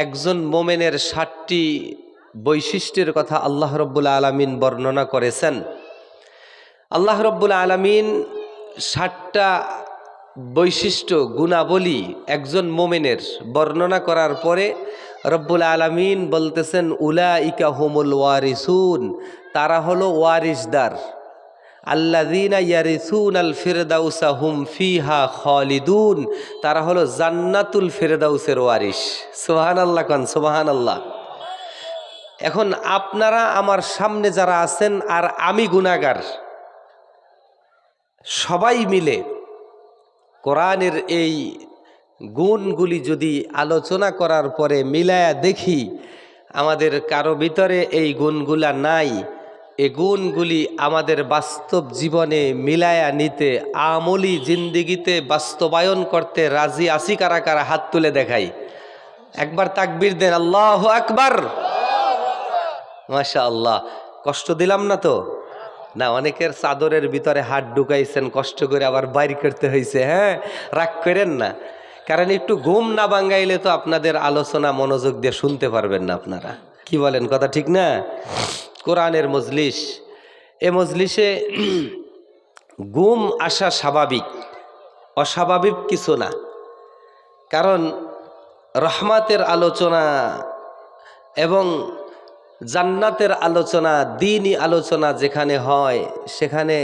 একজন মোমেনের 7টি বৈশিষ্ট্যের কথা আল্লাহ রব্বুল আলামিন বর্ণনা করেছেন। আল্লাহ রব্বুল আলামিন 7টা বৈশিষ্ট্য গুণাবলী একজন মোমেনের বর্ণনা করার পরে রব্বুল আলামিন বলতেছেন উলাইকা হুমুল ওয়ারিসুন, তারা হলো ওয়ারিসদার। আল্লাযীনা ইয়ারিসুনাল ফিরদাউসা হুম ফিহা খালিদুন, তারা হলো জান্নাতুল ফিরদাউসের ওয়ারিস। সুবহানাল্লাহ কান সুবহানাল্লাহ। এখন আপনারা আমার সামনে যারা আছেন আর আমি গুনাহগার, সবাই মিলে কোরআনের এই গুণগুলি যদি আলোচনা করার পরে মিলায়া দেখি আমাদের কারো ভিতরে এই গুণগুলা নাই, এই গুণগুলি আমাদের বাস্তব জীবনে মিলায়া নিতে, আমলি জিন্দিগিতে বাস্তবায়ন করতে রাজি আছি কারা কারা? হাত তুলে দেখাই। একবার তাকবীর দেন, আল্লাহু আকবার। মাশাআল্লাহ। কষ্ট দিলাম না তো? না, অনেকের চাদরের ভিতরে হাত ঢুকাইছেন, কষ্ট করে আবার বাইর করতে হয়েছে। হ্যাঁ, রাগ করেন না, কারণ একটু ঘুম না ভাঙাইলে তো আপনাদের আলোচনা মনোযোগ দিয়ে শুনতে পারবেন না আপনারা। কি বলেন, কথা ঠিক না? কোরআনের মজলিস, এ মজলিসে ঘুম আসা স্বাভাবিক, অস্বাভাবিক কিছু না। কারণ রহমাতের আলোচনা এবং জান্নাতের আলোচনা, দ্বীনি আলোচনা যেখানে হয় সেখানে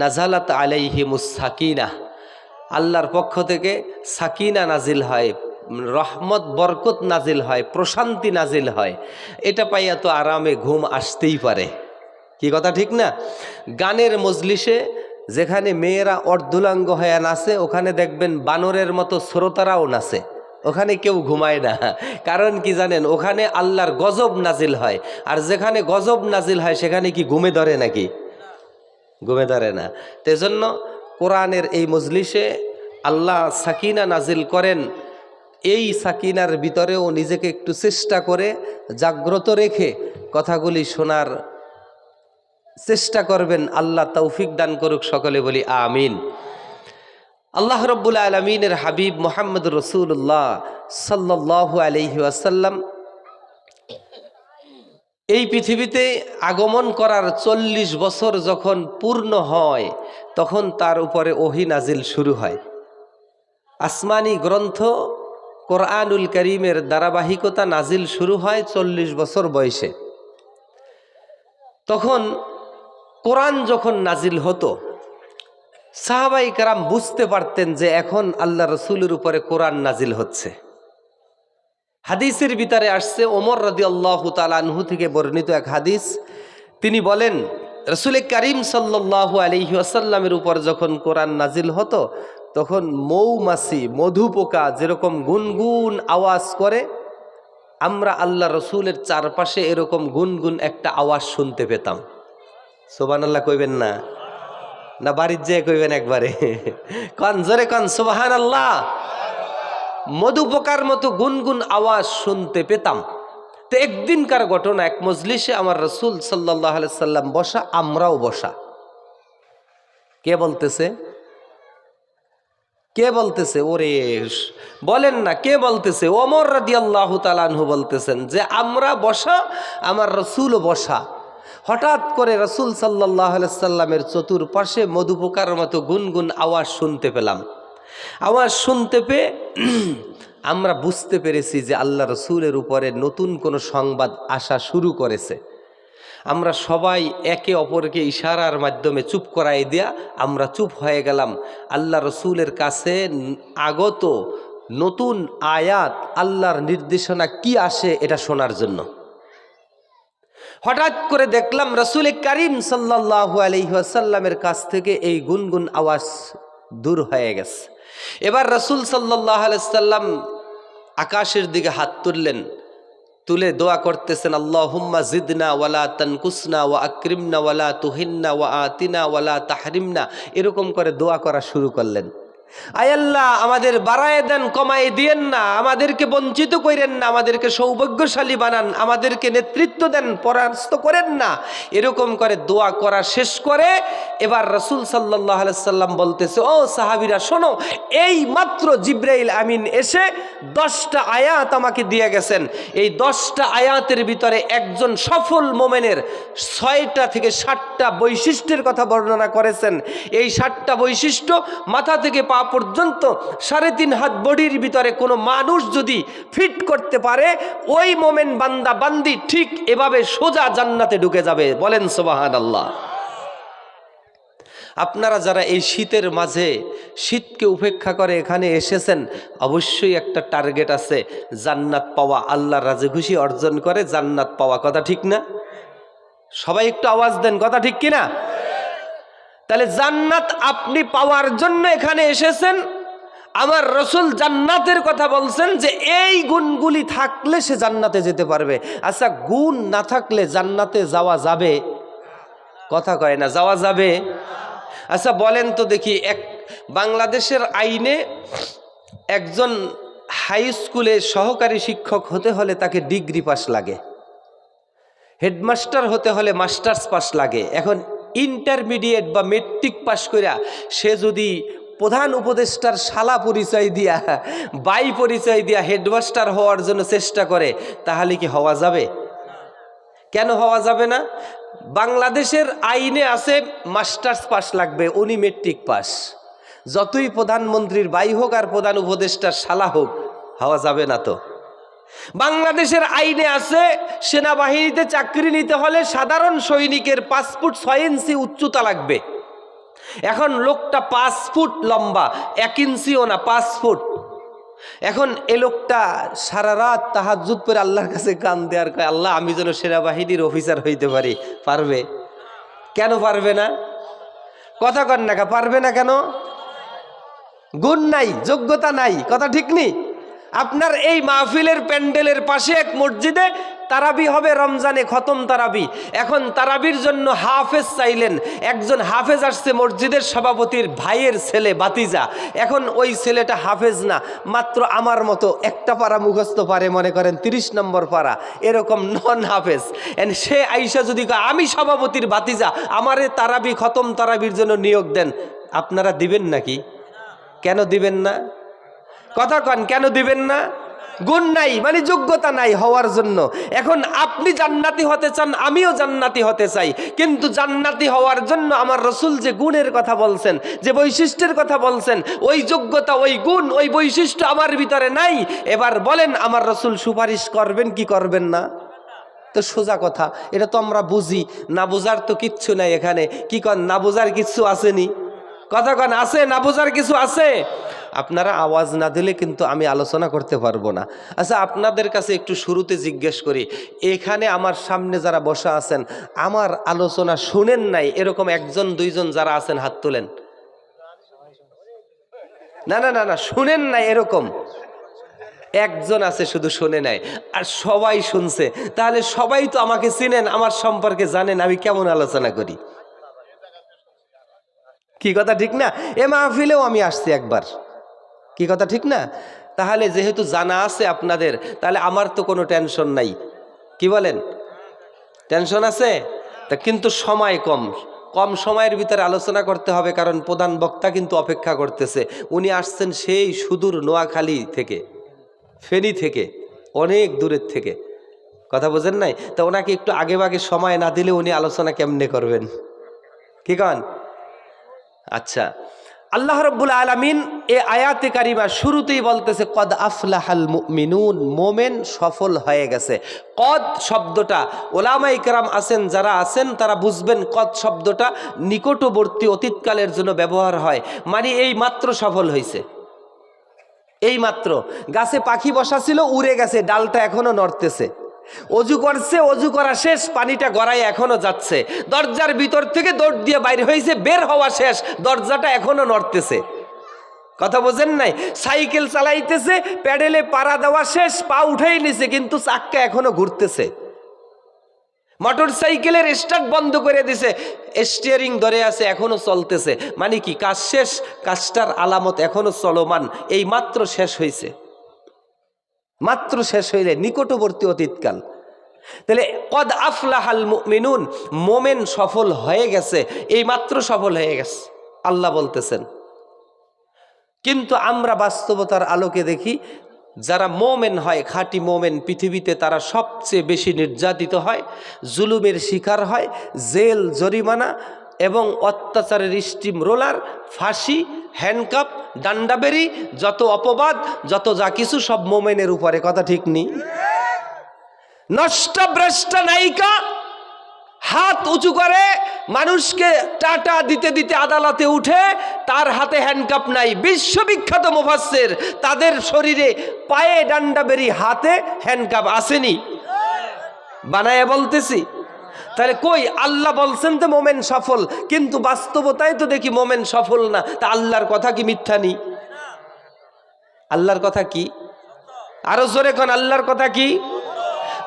নাজালাত আলাইহিমুস সাকিনা, আল্লাহর পক্ষ থেকে সাকিনা নাজিল হয়, রহমত বরকত নাজিল হয়, প্রশান্তি নাজিল হয়। এটা পাইয়া তো আরামে ঘুম আসতেই পারে। কি কথা ঠিক না? গানের মজলিসে যেখানে মেয়েরা অর্ধুলাঙ্গ হয়ে নাচে, ওখানে দেখবেন বানরের মতো শ্রোতারাও নাচে, ওখানে কেউ ঘুমায় না। কারণ কি জানেন? ওখানে আল্লাহর গজব নাজিল হয়। আর যেখানে গজব নাজিল হয় সেখানে কি ঘুমে ধরে নাকি? ঘুমে ধরে না। তেজন্য কোরআনের এই মজলিসে আল্লাহ সাকিনা নাজিল করেন। এই সাকিনার ভিতরেও নিজেকে একটু চেষ্টা করে জাগ্রত রেখে কথাগুলি শোনার চেষ্টা করবেন। আল্লাহ তৌফিক দান করুক, সকলে বলি আমিন। আল্লাহ রব্বুল আলমিনের হাবিব মুহাম্মদ রাসূলুল্লাহ সাল্লাল্লাহু আলাইহি ওয়াসাল্লাম এই পৃথিবীতে আগমন করার 40 বছর যখন পূর্ণ হয়, তখন তার উপরে ওহী নাজিল শুরু হয়। আসমানি গ্রন্থ কোরআনুল কারীমের ধারাবাহিকতা নাজিল শুরু হয় 40 বছর বয়সে। তখন কোরআন যখন নাজিল হতো, সাহাবাই কেরাম বুঝতে পারতেন যে এখন আল্লাহ রসুলের উপরে কোরআন নাজিল হচ্ছে। হাদিসের ভিতরে আসছে, ওমর রাদিয়াল্লাহু তাআলা আনহু থেকে বর্ণিত এক হাদিস, তিনি বলেন রসুল করিম সাল্লাল্লাহু আলাইহি ওয়াসাল্লামের উপর যখন কোরআন নাজিল হতো, তখন মৌমাছি, মধুপোকা যেরকম গুনগুন আওয়াজ করে, আমরা আল্লাহ রসুলের চারপাশে এরকম গুনগুন একটা আওয়াজ শুনতে পেতাম। সুবহানাল্লাহ কইবেন না? না বাড়ির যেয়ে কইবেন একবারে? কান জোরে কান সুবহানাল্লাহ। মধুপোকার মতো গুনগুন আওয়াজ শুনতে পেতাম। তো একদিনকার ঘটনা, এক মজলিসে আমার রসুল সাল্লাল্লাহু আলাইহি সাল্লাম বসা, আমরাও বসা। কে বলতেছে? কে বলতেছে? ওরে বলেন না, কে বলতেছে? ওমর রাদিয়াল্লাহু তাআলা আনহু বলতেছেন যে আমরা বসা, আমার রসুলও বসা। হঠাৎ করে রসুল সাল্লাল্লাহু আলাইহি সাল্লামের চতুর্পাশে মধুপোকার মতো গুনগুন আওয়াজ শুনতে পেলাম। আওয়াজ শুনতে পেয়ে আমরা বুঝতে পেরেছি যে আল্লাহ রসুলের উপরে নতুন কোনো সংবাদ আসা শুরু করেছে। আমরা সবাই একে অপরকে ইশারার মাধ্যমে চুপ করাই দিয়া আমরা চুপ হয়ে গেলাম, আল্লাহ রসুলের কাছে আগত নতুন আয়াত, আল্লাহর নির্দেশনা কি আসে এটা শোনার জন্য। হঠাৎ করে দেখলাম রসুল করিম সাল্লাল্লাহু আলাইহি ওয়াসাল্লামের কাছ থেকে এই গুনগুন আওয়াজ দূর হয়ে গেছে। এবার রসুল সাল্লাল্লাহু আলাইহি ওয়াসাল্লাম আকাশের দিকে হাত তুললেন, তুলে দোয়া করতেছেন, আল্লাহুম্মা জিদনা ওয়ালা তানকুসনা ওয়া আকরিমনা ওয়ালা তুহিন্না ওয়া আতিনা ওয়ালা তাহরিমনা। এরকম করে দোয়া করা শুরু করলেন। আয় আল্লাহ, আমাদের বাড়ায় দেন, কমায় দিয়েন না, আমাদেরকে বঞ্চিত করেন না, আমাদেরকে সৌভাগ্যশালী বানান, আমাদেরকে নেতৃত্ব দেন, পরাস্ত করেন না। এরকম করে দোয়া করা শেষ করে এবার রাসূল সাল্লাল্লাহু আলাইহি সাল্লাম বলতেছে, ও সাহাবীরা শোনো, এই মাত্র জিবরাইল আমিন এসে 10টা আয়াত আমাকে দিয়ে গেছেন। এই 10টা আয়াতের ভিতরে একজন সফল মোমেনের 6টা থেকে 7টা বৈশিষ্ট্যের কথা বর্ণনা করেছেন। এই 7টা বৈশিষ্ট্য মাথা থেকে পা পর্যন্ত 3.5 হাত বডির ভিতরে কোনো মানুষ যদি ফিট করতে পারে, ওই মোমেন বান্দা বান্দি ঠিক এভাবে সোজা জান্নাতে ঢুকে যাবে। বলেন সুবহানাল্লাহ। আপনারা যারা এই শীতের মাঝে শীতকে উপেক্ষা করে এখানে এসেছেন, অবশ্যই একটা টার্গেট আছে, জান্নাত পাওয়া, আল্লাহর রাজি খুশি অর্জন করে জান্নাত পাওয়া। কথা ঠিক না? সবাই একটু আওয়াজ দেন, কথা ঠিক কিনা? তাহলে জান্নাত আপনি পাওয়ার জন্য এখানে এসেছেন। আমার রাসূল জান্নাতের কথা বলছেন যে এই গুণগুলি থাকলে সে জান্নাতে যেতে পারবে। আচ্ছা, গুণ না থাকলে জান্নাতে যাওয়া যাবে? কথা কয় না, যাওয়া যাবে? আচ্ছা বলেন তো দেখি, বাংলাদেশের আইনে একজন হাই স্কুলে সহকারী শিক্ষক হতে হলে তাকে ডিগ্রি পাস লাগে, হেডমাস্টার হতে হলে মাস্টার্স পাস লাগে। এখন ইন্টারমিডিয়েট বা মেট্রিক পাস কইরা সে যদি প্রধান উপদেষ্টার শালা পরিচয় দিয়া, বাই পরিচয় দিয়া হেডমাস্টার হওয়ার জন্য চেষ্টা করে, তাহলে কি হওয়া যাবে? কেন হওয়া যাবে না? বাংলাদেশের আইনে আছে মাস্টার্স পাস লাগবে, উনি মেট্রিক পাস। যতই প্রধানমন্ত্রীর বাই হোক আর প্রধান উপদেষ্টার শালা হোক, হওয়া যাবে না তো। বাংলাদেশের আইনে আছে সেনাবাহিনীতে চাকরি নিতে হলে সাধারণ সৈনিকের 5 ফুট 6 ইঞ্চি উচ্চতা লাগবে। এখন লোকটা 5 ফুট লম্বা, 1 ইঞ্চিও না, 5 ফুট। এখন এ লোকটা সারা রাত তাহাজ্জুদ পড়ে আল্লাহর কাছে কান্দে আর কয়, আল্লাহ আমি যেন সেনাবাহিনীর অফিসার হইতে পারি। পারবে? কেন পারবে না? কথা কন না, পারবে না কেন? গুণ নাই, যোগ্যতা নাই। কথা ঠিক নি? আপনার এই মাহফিলের প্যান্ডেলের পাশে এক মসজিদে তারাবি হবে, রমজানে খতম তারাবি। এখন তারাবির জন্য হাফেজ চাইলেন, একজন হাফেজ আসছে মসজিদের সভাপতির ভাইয়ের ছেলে, বাতিজা। এখন ওই ছেলেটা হাফেজ না, মাত্র আমার মতো একটা পারা মুখস্থ পারে, মনে করেন 30 নম্বর পারা, এরকম নন হাফেজ। সে আইসা যদি কয় আমি সভাপতির বাতিজা, আমারে তারাবি খতম তারাবির জন্য নিয়োগ দেন, আপনারা দিবেন নাকি? কেন দিবেন না? কথা কন, কেন দিবেন না? গুণ নাই, মানে যোগ্যতা নাই হওয়ার জন্য। এখন আপনি জান্নাতি হতে চান, আমিও জান্নাতি হতে চাই, কিন্তু জান্নাতি হওয়ার জন্য আমার রাসূল যে গুণের কথা বলছেন, যে বৈশিষ্ট্যের কথা বলছেন, ওই যোগ্যতা, ওই গুণ, ওই বৈশিষ্ট্য আমার ভিতরে নাই। এবার বলেন আমার রাসূল সুপারিশ করবেন কি করবেন না? তো সোজা কথা, এটা তো আমরা বুঝি, না বোঝার তো কিচ্ছু নাই এখানে। কি কন, না বোঝার কিচ্ছু আসেনি? কথা কন, আছে? না বোঝার কিছু আছে? আপনারা আওয়াজ না দিলে কিন্তু আমি আলোচনা করতে পারবো না। আচ্ছা, আপনাদের কাছে একটু শুরুতে জিজ্ঞেস করি, এখানে আমার সামনে যারা বসা আছেন, আমার আলোচনা শুনেন নাই এরকম 1 2 জন যারা আছেন হাত তোলেন। না না না না, শুনেন নাই এরকম একজন আছে, শুধু শুনে নাই, আর সবাই শুনছে। তাহলে সবাই তো আমাকে চিনেন, আমার সম্পর্কে জানেন আমি কেমন আলোচনা করি। কি কথা ঠিক না? এ মাহফিলেও আমি আসছি একবার। কি কথা ঠিক না? তাহলে যেহেতু জানা আছে আপনাদের, তাহলে আমার তো কোনো টেনশন নাই। কি বলেন? টেনশন আছে? তা কিন্তু সময় কম, কম সময়ের ভিতরে আলোচনা করতে হবে, কারণ প্রধান বক্তা কিন্তু অপেক্ষা করতেছে। উনি আসছেন সেই সুদূর নোয়াখালী থেকে, ফেনী থেকে, অনেক দূরের থেকে। কথা বোঝেন নাই? তা ওনাকে একটু আগে ভাগে সময় না দিলে উনি আলোচনা কেমনে করবেন? কি কন? আচ্ছা, আল্লাহ রাব্বুল আলামিন এই আয়াতে কারিমা শুরুতেই বলতেছে কদ আফলাহাল মুমিনুন, মোমেন সফল হয়ে গেছে। কদ শব্দটা ওলামায়ে কেরাম আছেন, যারা আছেন তারা বুঝবেন, কদ শব্দটা নিকটবর্তী অতীতকালের জন্য ব্যবহার হয়, মানে এই মাত্র সফল হয়েছে। এই মাত্র গাছে পাখি বসা ছিল, উড়ে গেছে, ডালটা এখনো নড়তেছে। অজু করছে, অজু করা শেষ, পানিটা গড়ায় এখনো যাচ্ছে। দরজার ভিতর থেকে দৌড় দিয়ে বাইরে হয়েছে, বের হওয়া শেষ, দরজাটা এখনো নড়তেছে। কথা বোঝেন নাই? সাইকেল চালাইতেছে, প্যাডেলে পাড়া দেওয়া শেষ, পা উঠেই নিছে, কিন্তু চাক্কা এখনো ঘুরতেছে। মোটর সাইকেলের স্টার্ট বন্ধ করে দিছে, স্টিয়ারিং ধরে আছে, এখনো চলতেছে। মানে কি, কাজ শেষ, কাজটার আলামত এখনো চলমান, এই মাত্র শেষ হয়েছে, মাত্র শেষ হইলে নিকটবর্তী অতীতকাল। তাহলে কদ আফলাহাল মুমিনুন, মোমেন সফল হয়ে গেছে, এই মাত্র সফল হয়ে গেছে আল্লাহ বলতেছেন। কিন্তু আমরা বাস্তবতার আলোকে দেখি, যারা মোমেন হয়, খাঁটি মোমেন, পৃথিবীতে তারা সবচেয়ে বেশি নির্যাতিত হয়, জুলুমের শিকার হয়, জেল, জরিমানা এবং অত্যাচারের স্টিম রোলার, ফাঁসি, হ্যান্ডকাপ, ডান্ডাবেরি, যত অপবাদ, যত যা কিছু সব মোমেনের উপরে। কথা ঠিক নেই? নষ্ট ভ্রষ্ট নায়িকা হাত উঁচু করে মানুষকে টাটা দিতে দিতে আদালতে উঠে, তার হাতে হ্যান্ডকাপ নাই। বিশ্ববিখ্যাত মুফাসসির, তাদের শরীরে পায়ে ডান্ডাবেরি, হাতে হ্যান্ডকাপ আসেনি, বানায় বলতেছি। তাহলে কই, আল্লাহ বলছেন তো মোমেন সফল, কিন্তু বাস্তবতায় তো দেখি মোমেন সফল না। তা আল্লাহর কথা কি মিথ্যা নি? আল্লাহর কথা কি? আরো জোরে কোন, আল্লাহর কথা কি?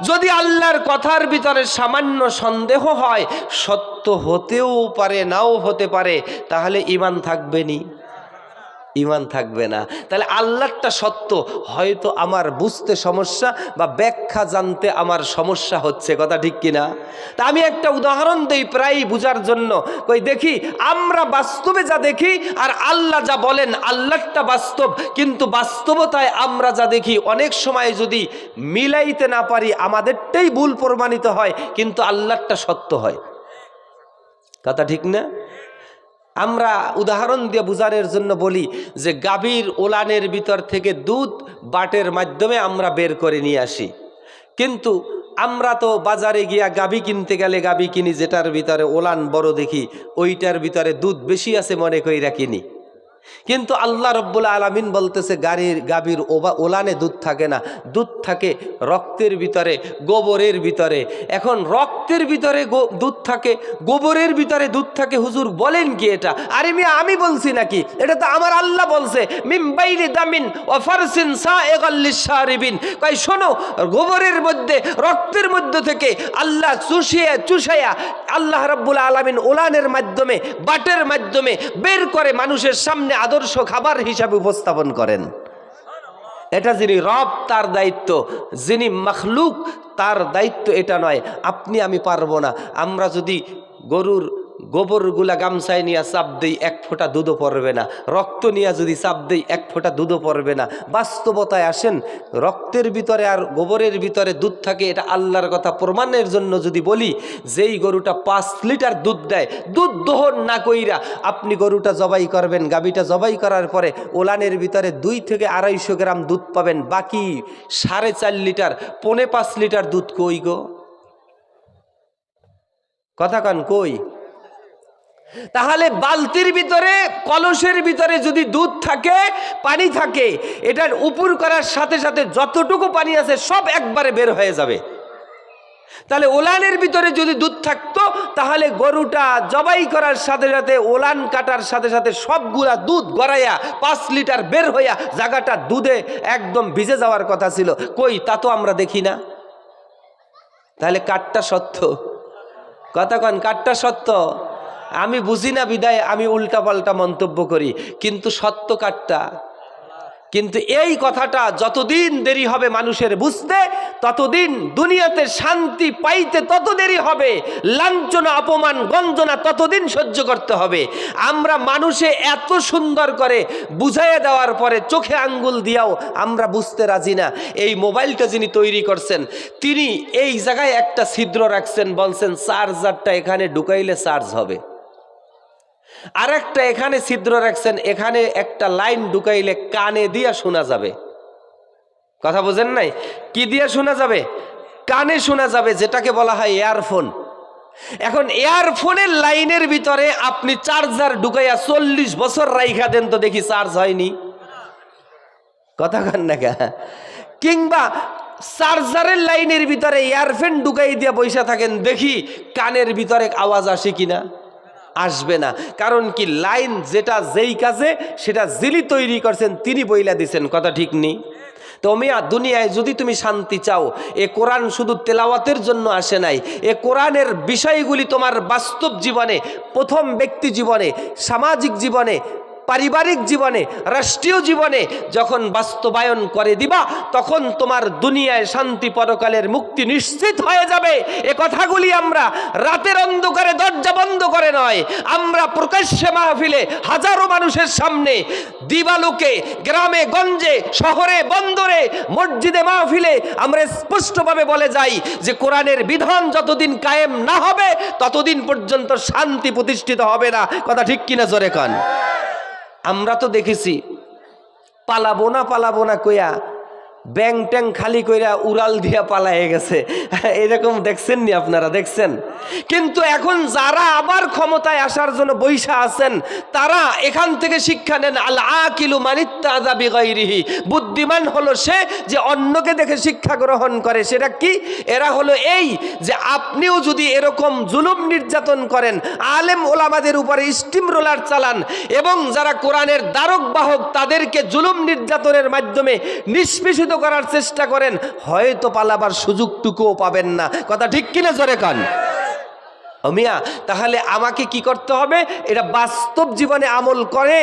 যদি আল্লাহর কথার ভিতরে সামান্য সন্দেহ হয়, সত্য হতেও পারে, নাও হতে পারে, তাহলে ঈমান থাকবে নি? ঈমান থাকবে না। তাহলে আল্লাহটা সত্য, হয়তো আমার বুঝতে সমস্যা বা ব্যাখ্যা জানতে আমার সমস্যা হচ্ছে। কথা ঠিক কিনা? তা আমি একটা উদাহরণ দেই প্রায় বুঝার জন্য। কই দেখি, আমরা বাস্তবে যা দেখি আর আল্লাহ যা বলেন, আল্লাহটা বাস্তব, কিন্তু বাস্তবতায় আমরা যা দেখি অনেক সময় যদি মিলাইতে না পারি, আমাদেরটাই ভুল প্রমাণিত হয়, কিন্তু আল্লাহটা সত্য হয়। কথা ঠিক না? আমরা উদাহরণ দিয়ে বুঝানোর জন্য বলি যে গাভীর ওলানের ভিতর থেকে দুধ বাটের মাধ্যমে আমরা বের করে নিয়ে আসি, কিন্তু আমরা তো বাজারে গিয়া গাভী কিনতে গেলে গাভী কিনি যেটার ভিতরে ওলান বড় দেখি, ওইটার ভিতরে দুধ বেশি আছে মনে কইরা কিনি। কিন্তু আল্লাহ রব্বুল আলামিন বলতেছে গাভীর ওলানে দুধ থাকে না, দুধ থাকে রক্তের ভিতরে, গোবরের ভিতরে। এখন রক্তের ভিতরে দুধ থাকে, গোবরের ভিতরে দুধ থাকে, হুজুর বলেন কি এটা? আরে মিয়া, আমি বলছি নাকি? এটা তো আমার আল্লাহ বলছে, মিন বাইনি দামিন ওয়া ফারসিন সাইগাল লিশারিবিন। কই শোনো, গোবরের মধ্যে, রক্তের মধ্যে থেকে আল্লাহ চুষাইয়া আল্লাহ রব্বুল আলামিন ওলানের মাধ্যমে, বাটের মাধ্যমে বের করে মানুষের সামনে আদর্শ খাবার হিসাবে উপস্থাপন করেন। এটা যিনি রব তার দায়িত্ব, যিনি মখলুক তার দায়িত্ব এটা নয়। আপনি আমি পারবো না। আমরা যদি গরুর গোবরগুলা গামছায় নিয়ে চাপ দেই, এক ফোঁটা দুধও পড়বে না। রক্ত নিয়ে যদি চাপ দেই, এক ফোঁটা দুধও পড়বে না। বাস্তবতায় আসেন, রক্তের ভিতরে আর গোবরের ভিতরে দুধ থাকে, এটা আল্লাহর কথা প্রমাণের জন্য যদি বলি, যেই গরুটা 5 লিটার দুধ দেয়, দুধ দহন না কইরা আপনি গরুটা জবাই করবেন, গাভীটা জবাই করার পরে ওলানের ভিতরে 2 থেকে 250 গ্রাম দুধ পাবেন, বাকি 4.5 লিটার, 4.5 লিটার দুধ কই গো? কথা কান কই? তাহলে বালতির ভিতরে, কলসের ভিতরে যদি দুধ থাকে, পানি থাকে, এটার উপর করার সাথে সাথে যতটুকু পানি আছে সব একবারে বের হয়ে যাবে। তাহলে ওলানের ভিতরে যদি দুধ থাকতো, তাহলে গরুটা জবাই করার সাথে সাথে, ওলান কাটার সাথে সাথে সবগুলা দুধ গড়াইয়া 5 লিটার বের হইয়া জায়গাটা দুধে একদম ভিজে যাওয়ার কথা ছিল। কই, তা তো আমরা দেখি না। তাহলে কাঠটা সত্য? কথা কন, কাঠটা সত্য? আমি বুঝি না বিদায় আমি উল্টাপাল্টা মন্তব্য করি, কিন্তু সত্য কাঠটা। কিন্তু এই কথাটা যতদিন দেরি হবে মানুষের বুঝতে, ততদিন দুনিয়াতে শান্তি পাইতে তত দেরি হবে, লাঞ্ছনা, অপমান, গঞ্জনা ততদিন সহ্য করতে হবে। আমরা মানুষে এত সুন্দর করে বুঝাইয়া দেওয়ার পরে চোখে আঙ্গুল দিয়াও আমরা বুঝতে রাজি না। এই মোবাইলটা যিনি তৈরি করছেন, তিনি এই জায়গায় একটা ছিদ্র রাখছেন, বলছেন চার্জারটা এখানে ঢুকাইলে চার্জ হবে। আর একটা এখানে ছিদ্র রাখছেন, এখানে একটা লাইন ঢুকাইলে কানে দিয়া শোনা যাবে। কথা বোঝেন নাই? কি দিয়া শোনা যাবে? কানে শোনা যাবে, যেটাকে বলা হয় ইয়ারফোন। এখন ইয়ারফোনের লাইনের ভিতরে আপনি চার্জার ঢুকাইয়া 40 বছর রাইখা দেন তো দেখি চার্জ হয়নি। কথা কান না? কিংবা চার্জারের লাইনের ভিতরে ইয়ারফোন ঢুকাই দিয়া বসে থাকেন, দেখি কানের ভিতরে আওয়াজ আসে কিনা? আসবে না। কারণ কি, লাইন যেটা যেই কাজে, সেটা যিনি তৈরি করছেন তিনি বইলা দিছেন। কথা ঠিক নেই? তো মিয়া দুনিয়ায় যদি তুমি শান্তি চাও, এ কোরআন শুধু তেলাওয়াতের জন্য আসে নাই। এ কোরআনের বিষয়গুলি তোমার বাস্তব জীবনে, প্রথম ব্যক্তি জীবনে, সামাজিক জীবনে, পারিবারিক জীবনে, রাষ্ট্রীয় জীবনে যখন বাস্তবায়ন করে দিবা, তখন তোমার দুনিয়ায় শান্তি, পরকালের মুক্তি নিশ্চিত হয়ে যাবে। এ কথাগুলি আমরা রাতের অন্ধকারে দরজা বন্ধ করে নয়, আমরা প্রকাশ্যে মাহফিলে হাজারো মানুষের সামনে, দিবালোকে, গ্রামে গঞ্জে, শহরে বন্দরে, মসজিদে মাহফিলে আমরা স্পষ্টভাবে বলে যাই যে কোরআনের বিধান যতদিন কায়েম না হবে ততদিন পর্যন্ত শান্তি প্রতিষ্ঠিত হবে না। কথা ঠিক কিনা জোরে কান? আমরা তো দেখেছি পালাবো না কইয়া ব্যাং ট্যাং খালি কইরা উড়াল দিয়া পালায়ে গেছে, এরকম দেখছেন নি আপনারা? দেখছেন। কিন্তু এখন যারা আবার ক্ষমতায় আসার জন্য বৈশা আছেন, তারা এখান থেকে শিক্ষা নেন, আল আকিলু মানিত্তাযা বিগাইরিহি, বুদ্ধিমান হলো সে যে অন্যকে দেখে শিক্ষা গ্রহণ করে। সেটা কি? এরা হলো এই যে আপনিও যদি এরকম জুলুম নির্যাতন করেন, আলেম ওলামাদের উপরে স্টিম রোলার চালান এবং যারা কোরআনের দ্বারক বাহক তাদেরকে জুলুম নির্যাতনের মাধ্যমে নিষ্পেষিত করার চেষ্টা করেন, হয়তো পালাবার সুযোগটুকুও পাবেন না। কথা ঠিক কিনা জোরে কান? মিয়া তাহলে আমাকে কি করতে হবে? এটা বাস্তব জীবনে আমল করে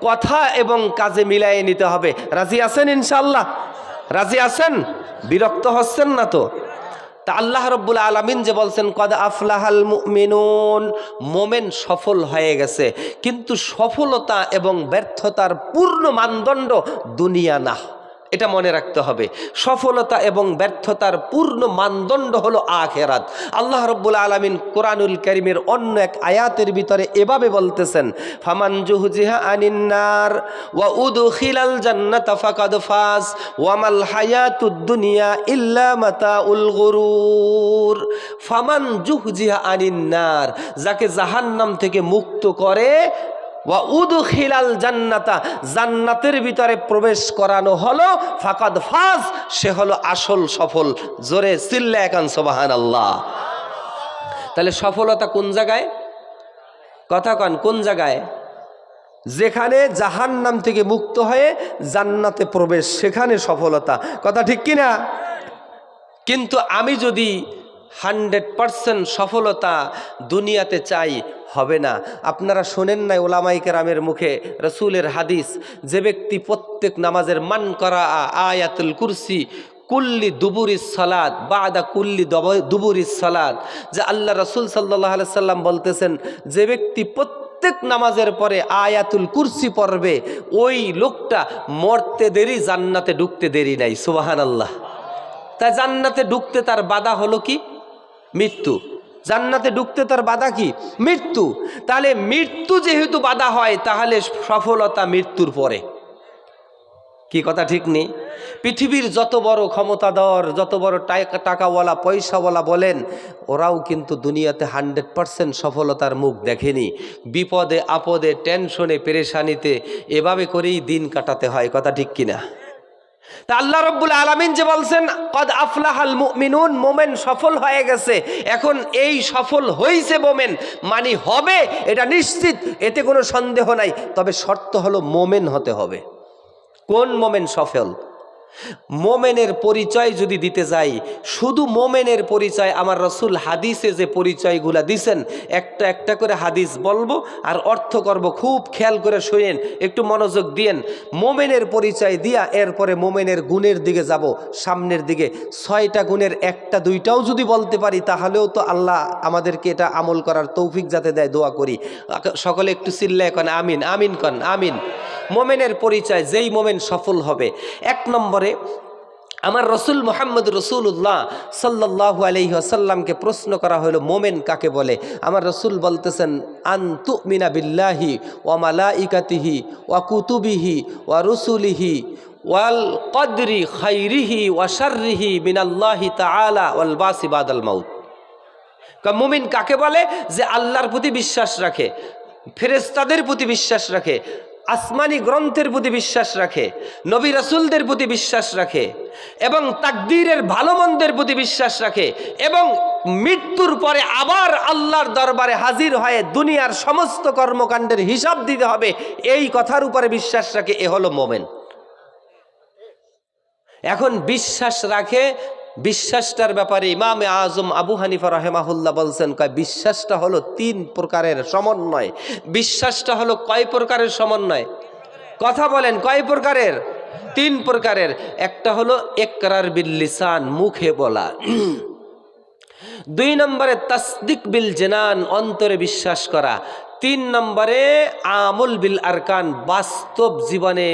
কথা এবং কাজে মিলাইয়ে নিতে হবে। রাজি আছেন ইনশাআল্লাহ? রাজি আছেন? বিরক্ত হচ্ছেন না তো? তা আল্লাহ রাব্বুল আলামিন যে বলছেন কদ আফলাহাল মুমিনুন, মোমেন সফল হয়ে গেছে। কিন্তু সফলতা এবং ব্যর্থতার পূর্ণ মানদণ্ড দুনিয়া না, এটা মনে রাখতে হবে। সফলতা এবং ব্যর্থতার পূর্ণ মানদণ্ড হলো আখিরাত। আল্লাহ রাব্বুল আলামিন কোরআনুল কারীমের অন্য এক আয়াতের ভিতরে এভাবে বলতেছেন, ফামান জুহজিহা আনিন নার ওয়া উদখিলাল জান্নাতা ফাকাদ ফাজ ওয়া মাল হায়াতুদ দুনিয়া ইল্লা মাতাউল গুরুর। ফামান জুহজিহা আনিন নার, যাকে জাহান্নাম থেকে মুক্ত করে, ওয়া উদখিলাল জান্নাতা, জান্নাতের ভিতরে প্রবেশ করানো হলো, ফাকাদ ফাজ, সে হলো আসল সফল। জোরে চিল্লায়ে কান সুবহানাল্লাহ। তাহলে সফলতা কোন জায়গায়? কথা কন, কোন জায়গায়? যেখানে জাহান্নাম থেকে মুক্ত হয়ে জান্নাতে প্রবেশ, সেখানে সফলতা। কথা ঠিক কিনা? কিন্তু আমি যদি 100% সফলতা দুনিয়াতে চাই, হবে না। আপনারা শোনেন নাই ওলামায়ে কেরামের মুখে রাসূলের হাদিস, যে ব্যক্তি প্রত্যেক নামাজের মান করা আয়াতুল কুরসি কুল্লি দুবুরিস সালাত বাদা কুল্লি দুবুরিস সালাত, যে আল্লাহ রাসূল সাল্লাল্লাহু আলাইহি সাল্লাম বলতেছেন, যে ব্যক্তি প্রত্যেক নামাজের পরে আয়াতুল কুরসি পড়বে, ওই লোকটা মরতে দেরি, জান্নাতে ঢুকতে দেরি নাই। সুবহানাল্লাহ। তা জান্নাতে ঢুকতে তার বাধা হলো কি? মৃত্যু। জান্নাতে ঢুকতে তার বাধা কি? মৃত্যু। তাহলে মৃত্যু যেহেতু বাধা হয়, তাহলে সফলতা মৃত্যুর পরে। কি কথা ঠিক নেই? পৃথিবীর যত বড় ক্ষমতাধর, যত বড় টাকাওয়ালা, পয়সাওয়ালা বলেন, ওরাও কিন্তু দুনিয়াতে 100% সফলতার মুখ দেখেনি। বিপদে আপদে, টেনশনে, পেরেশানিতে এভাবে করেই দিন কাটাতে হয়। কথা ঠিক কিনা? তা আল্লাহ রাব্বুল আলামিন যে বলছেন কদ আফলাহাল মুমিনুন, মোমেন সফল হয়ে গেছে। এখন এই সফল হইছে মোমেন, মানে হবে, এটা নিশ্চিত, এতে কোনো সন্দেহ নাই। তবে শর্ত হলো মোমেন হতে হবে। কোন মোমেন সফল? মোমেনের পরিচয় যদি দিতে যাই, শুধু মোমেনের পরিচয় আমার রাসূল হাদিসে যে পরিচয়গুলা দিছেন, একটা একটা করে হাদিস বলবো আর অর্থ করব, খুব খেয়াল করে শুনেন, একটু মনোযোগ দিয়েন। মোমেনের পরিচয় দিয়া এরপরে মোমেনের গুণের দিকে যাব, সামনের দিকে। 6টা গুণের একটা দুইটাও যদি বলতে পারি, তাহলেও তো আল্লাহ আমাদেরকে এটা আমল করার তৌফিক যাতে দেয়, দোয়া করি। সকলে একটু চিল্লায় কন আমিন, আমিন কন আমিন। মোমেনের পরিচয়, যেই মোমেন সফল হবে। 1 নম্বরে আমার রসুল মুহাম্মদ রাসূলুল্লাহ সাল্লাল্লাহু আলাইহি ওয়াসাল্লামকে প্রশ্ন করা হলো মোমেন কাকে বলে। আমার রসুল বলতেছেন, আন তুমিনা বিল্লাহি ওয়া মালাইকাতিহি ওয়া কুতুবিহি ওয়া রুসুলিহি ওয়াল কদরি খাইরিহি ওয়া শাররিহি মিনাল্লাহি তাআলা ওয়াল বাসি বাদাল মাউত। মুমিন কাকে বলে? যে আল্লাহর প্রতি বিশ্বাস রাখে, ফেরেশতাদের প্রতি বিশ্বাস রাখে, আসমানি গ্রন্থের প্রতি বিশ্বাস রাখে, নবী রাসূলদের প্রতি বিশ্বাস রাখে, এবং তাকদীরের ভালো মন্দের প্রতি বিশ্বাস রাখে, এবং মৃত্যুর পরে আবার আল্লাহর দরবারে হাজির হয়ে দুনিয়ার সমস্ত কর্মকাণ্ডের হিসাব দিতে হবে, এই কথার উপরে বিশ্বাস রাখে। এ হলো মোমেন। এখন বিশ্বাস রাখে, বিশ্বাসটার ব্যাপারে ইমামে আজম আবু হানিফা রাহেমাহুল্লাহ বলছেন, কয় বিশ্বাসটা হলো 3 প্রকারের সমন্বয়। বিশ্বাসটা হলো কয় প্রকারের সমন্বয়? কথা বলেন, কয় প্রকারের? 3 প্রকারের। একটা হলো ইকরার বিল লিসান, মুখে বলা। 2 নম্বরে তাসদিক বিল জানান, অন্তরে বিশ্বাস করা। 3 নম্বরে আমল বিল আরকান, বাস্তব জীবনে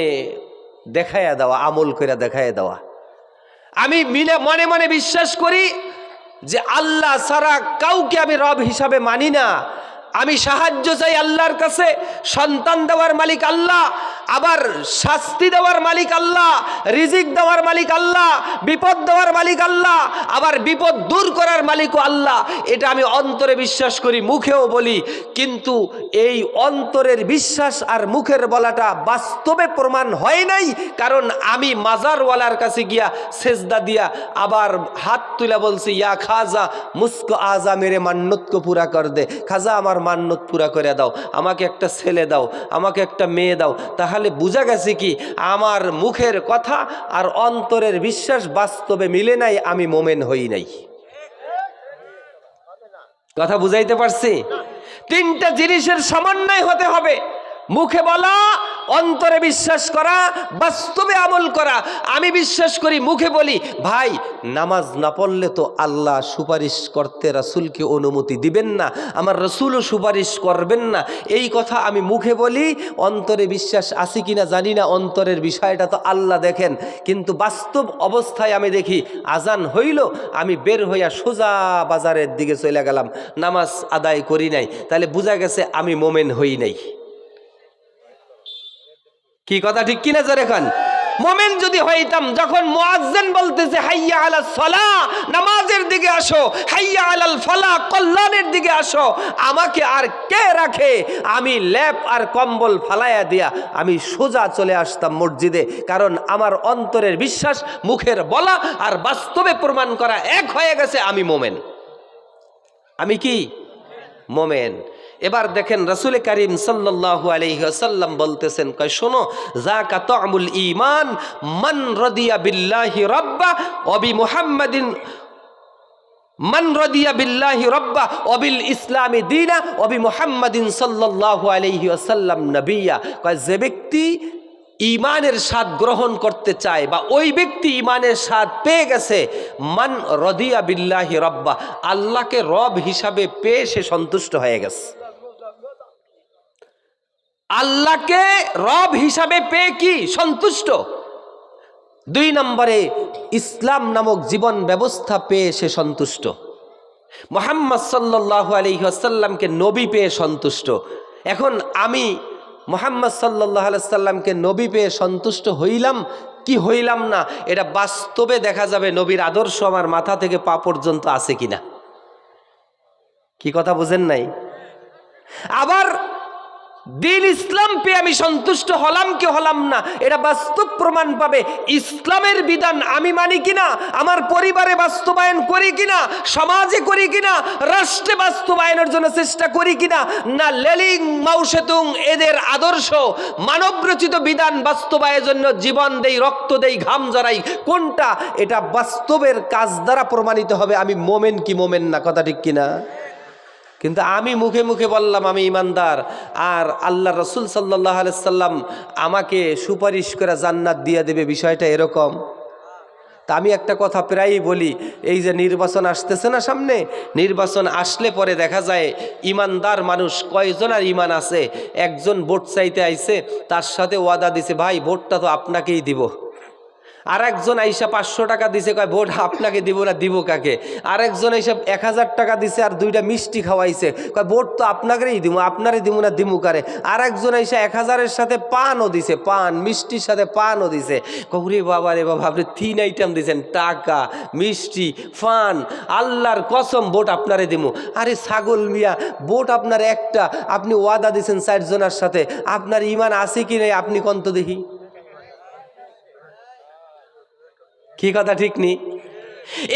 দেখায়া দেওয়া, আমল করে দেখায়া দেওয়া। আমি মনে মনে বিশ্বাস করি যে আল্লাহ ছাড়া কাউকে আমি রব হিসাবে মানি না। আমি সাহায্য চাই আল্লাহর কাছে। সন্তান দেওয়ার মালিক আল্লাহ, আবার শাস্তি দেওয়ার মালিক আল্লাহ, রিজিক দেওয়ার মালিক আল্লাহ, বিপদ দেওয়ার মালিক আল্লাহ, আবার বিপদ দূর করার মালিকও আল্লাহ। এটা আমি অন্তরে বিশ্বাস করি, মুখেও বলি। কিন্তু এই অন্তরের বিশ্বাস আর মুখের বলাটা বাস্তবে প্রমাণ হয় নাই। কারণ আমি মাজারওয়ালার কাছে গিয়া সেজদা দিয়া আবার হাত তুলে বলছি, ইয়া খাজা মুস্কো আজা মেরে মান্নত কো পুরা কর দে। খাজা আমার মান্নত পুরা করে দাও, আমাকে একটা ছেলে দাও, আমাকে একটা মেয়ে দাও। তাহলে বোঝা গেছে কি, আমার মুখের কথা আর অন্তরের বিশ্বাস বাস্তবে মিলে নাই, আমি মোমেন হই নাই। কথা বুঝাইতে পারছি? 3টা জিনিসের সমন্বয় হতে হবে, মুখে বলা, অন্তরে বিশ্বাস করা, বাস্তবে আমল করা। আমি বিশ্বাস করি, মুখে বলি, ভাই নামাজ না পড়লে তো আল্লাহ সুপারিশ করতে রাসূলকে অনুমতি দিবেন না, আমার রাসূলও সুপারিশ করবেন না। এই কথা আমি মুখে বলি, অন্তরে বিশ্বাস আছে কিনা জানি না, অন্তরের বিষয়টা তো আল্লাহ দেখেন। কিন্তু বাস্তব অবস্থায় আমি দেখি আজান হইল, আমি বের হইয়া সোজা বাজারের দিকে চলে গেলাম, নামাজ আদায় করি নাই। তাহলে বোঝা গেছে আমি মোমেন হই নাই। কি কথা ঠিক কিনা জোরে খান? মোমেন যদি হইতাম, যখন মুয়াজ্জিন বলতেছে হাইয়া আলাস সালাহ, নামাজের দিকে আসো, হাইয়া আলাল ফালাহ, কল্যাণের দিকে আসো, আমাকে আর কে রাখে? আমি লেপ আর কম্বল ফালাইয়া দিয়া আমি সোজা চলে আসতাম মসজিদে। কারণ আমার অন্তরের বিশ্বাস, মুখের বলা আর বাস্তবে প্রমাণ করা এক হয়ে গেছে, আমি মোমেন। আমি কি? মোমেন। এবার দেখেন রাসূল করিম সাল্লাল্লাহু আলাইহি ওয়াসাল্লাম বলতেছেন, কয় শোনো, যাকা তা'মুল ঈমান মান রাদিয়া বিল্লাহি রাব্বা ওয়া বি মুহাম্মাদিন, মান রাদিয়া বিল্লাহি রাব্বা ওয়া বিল ইসলামি দীনা ওয়া বি মুহাম্মাদিন সাল্লাল্লাহু আলাইহি ওয়াসাল্লাম নবিয়্যা। কয় যে ব্যক্তি ইমানের স্বাদ গ্রহণ করতে চায়, বা ওই ব্যক্তি ইমানের স্বাদ পেয়ে গেছে, মান রাদিয়া বিল্লাহি রাব্বা, আল্লাহকে রব হিসাবে পেয়ে সে সন্তুষ্ট হয়ে গেছে। আল্লাহকে রব হিসাবে পেয়ে কি সন্তুষ্ট? 2 নম্বরে ইসলাম নামক জীবন ব্যবস্থা পেয়ে সে সন্তুষ্ট। মুহাম্মদ সাল্লাল্লাহু আলাইহি ওয়াসাল্লামকে নবী পেয়ে সন্তুষ্ট। এখন আমি মুহাম্মদ সাল্লাল্লাহু আলাইহি ওয়াসাল্লামকে নবী পেয়ে সন্তুষ্ট হইলাম কি হইলাম না, এটা বাস্তবে দেখা যাবে নবীর আদর্শ আমার মাথা থেকে পা পর্যন্ত আছে কিনা। কি কথা বুঝেন নাই? আবার দিন ইসলাম পেয়ে আমি সন্তুষ্ট হলাম কি হলাম না, এটা বাস্তব প্রমাণ পাবে। ইসলামের বিধান আমি মানি কিনা, আমার পরিবারে বাস্তবায়ন করি কিনা, সমাজে করি কিনা, রাষ্ট্রে বাস্তবায়নের জন্য চেষ্টা করি কিনা, না লেলিং মাউসেতুং এদের আদর্শ মানবরচিত বিধান বাস্তবায়নের জন্য জীবন দেই, রক্ত দেই, ঘাম জড়াই, কোনটা, এটা বাস্তবের কাজ দ্বারা প্রমাণিত হবে আমি মোমেন কি মোমেন না। কথা ঠিক কিনা? কিন্তু আমি মুখে মুখে বললাম আমি ইমানদার, আর আল্লাহ রসুল সাল্লাল্লাহু আলাইহি সাল্লাম আমাকে সুপারিশ করে জান্নাত দিয়ে দেবে, বিষয়টা এরকম। তা আমি একটা কথা প্রায়ই বলি, এই যে নির্বাচন আসতেছে না সামনে, নির্বাচন আসলে পরে দেখা যায় ইমানদার মানুষ কয়জনের ইমান আছে, একজন ভোট চাইতে আইছে, তার সাথে ওয়াদা দিছে, ভাই ভোটটা তো আপনাকেই দিব। আর একজন আইসা 500 টাকা দিছে, কয় ভোট আপনাকে দিব না, দিব কাকে? আরেকজন আইসা 1000 টাকা দিছে আর 2টা মিষ্টি খাওয়াইছে, কয় ভোট তো আপনাকেই দিব, আপনারই দিব না, দিমু কারে? আর একজন আইসা 1000-এর সাথে পানও দিছে, পান মিষ্টির সাথে পানও দিছে। কবরে বাবা রে বাবা, আপনি 3 আইটেম দিছেন, টাকা, মিষ্টি, পান, আল্লাহর কসম ভোট আপনারে দিমু। আরে ছাগল মিয়া, ভোট আপনার একটা, আপনি ওয়াদা দিছেন 4 জনের সাথে, আপনার ইমান আছে কি নাই আপনি কন্ত দেখি। কি কথা ঠিক নি?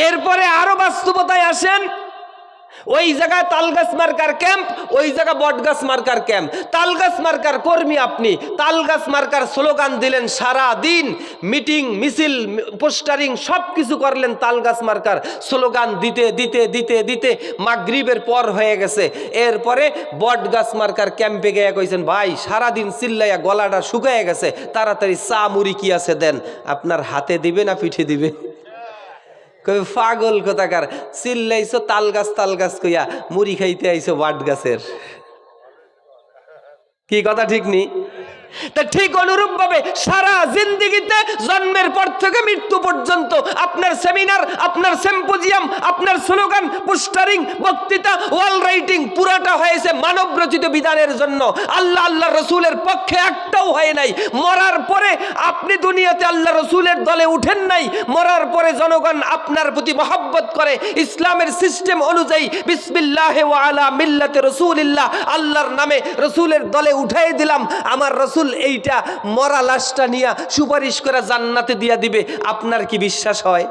এরপরে আরো বাস্তবতায় আসেন, ওই জায়গায় তালগাছ মার্কার ক্যাম্প, ওই জায়গা বটগাছ মার্কার ক্যাম্প। তালগাছ মার্কার কর্মী আপনি, তালগাছ মার্কার স্লোগান দিলেন, সারা দিন মিটিং মিছিল পোস্টারিং সব কিছু করলেন, তালগাছ মার্কার স্লোগান দিতে দিতে দিতে দিতে মাগরিবের পর হয়ে গেছে। এরপরে বটগাছ মার্কার ক্যাম্পে গিয়ে কইছেন, ভাই সারাদিন চিল্লাইয়া গলাটা শুকায় গেছে, তাড়াতাড়ি চা মুড়ি কি আছে দেন। আপনার হাতে দিবে না পিঠে দিবে? পাগল কোথাকার, চিল্লাইছো তাল গাছ কইয়া, মুড়ি খাইতে আইছো বাট গাছের। কি কথা ঠিক নি? তা ঠিক অনুরূপ ভাবে সারা জিন্দেগিতে জন্মের পর থেকে মৃত্যু পর্যন্ত আপনার সেমিনার, আপনার সিম্পোজিয়াম, আপনার স্লোগান, পোস্টারিং, বক্তৃতা, ওয়াল রাইটিং পুরাটা হয়েছে মানব রচিত বিধানের জন্য। আল্লাহ আল্লাহ রসুলের পক্ষে একটাও হয় নাই। মরার পরে আপনি দুনিয়াতে আল্লাহ রসুলের দলে উঠেন নাই, মরার পরে জনগণ আপনার প্রতি মহব্বত করে ইসলামের সিস্টেম অনুযায়ী বিসমিল্লাহি ওয়া আলা মিল্লাতি রাসূলিল্লাহ, আল্লাহর নামে রসুলের দলে উঠাই দিলাম। আমার রসুল এইটা মরা লাশটা নিয়ে সুপারিশ করে জান্নাতে দিয়া দিবে। আপনার কি বিশ্বাস হয়?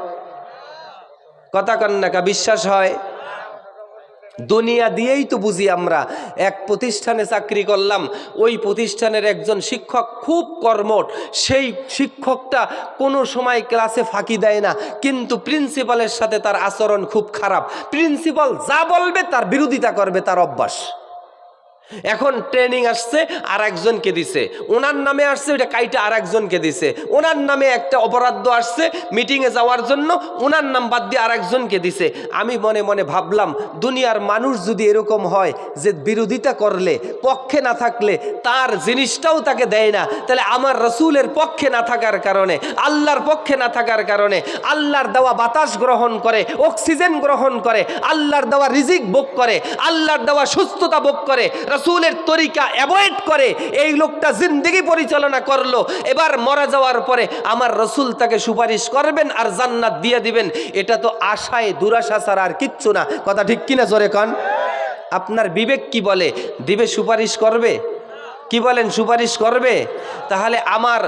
কথা কন্যাকা বিশ্বাস হয়? দুনিয়া দিয়েই তো বুঝি আমরা। এক প্রতিষ্ঠানে চাকরি করলাম, ওই প্রতিষ্ঠানের একজন শিক্ষক খুব কর্মঠ। সেই শিক্ষকটা কোনো সময় ক্লাসে ফাঁকি দেয় না, কিন্তু প্রিন্সিপালের সাথে তার আচরণ খুব খারাপ। প্রিন্সিপাল যা বলবে তার বিরোধিতা করবে, তার অভ্যাস। এখন ট্রেনিং আসছে আর একজনকে দিছে, ওনার নামে আসছে ওইটা কাইটা আর একজনকে দিছে। ওনার নামে একটা অপরাধ আসছে মিটিংয়ে যাওয়ার জন্য, ওনার নাম বাদ দিয়ে আর একজনকে দিছে। আমি মনে মনে ভাবলাম, দুনিয়ার মানুষ যদি এরকম হয় যে বিরোধিতা করলে, পক্ষে না থাকলে তার জিনিসটাও তাকে দেয় না, তাহলে আমার রসুলের পক্ষে না থাকার কারণে, আল্লাহর পক্ষে না থাকার কারণে, আল্লাহর দেওয়া বাতাস গ্রহণ করে, অক্সিজেন গ্রহণ করে, আল্লাহর দেওয়া রিজিক ভোগ করে, আল্লাহর দেওয়া সুস্থতা ভোগ করে, রসুলের তরিকা অ্যাভয়েড করে, এই লোকটা জিন্দেগি পরিচালনা করলো। এবার মারা যাওয়ার পরে আমার রসুল তাকে সুপারিশ করবেন আর জান্নাত দিয়ে দিবেন। এটা তো আশায় দুরাশা ছাড়া আর কিচ্ছু না। কথা ঠিক কিনা জোরে কন? আপনার বিবেক কি বলে? দিবে? সুপারিশ করবে? কি বলেন, সুপারিশ করবে? তাহলে আমার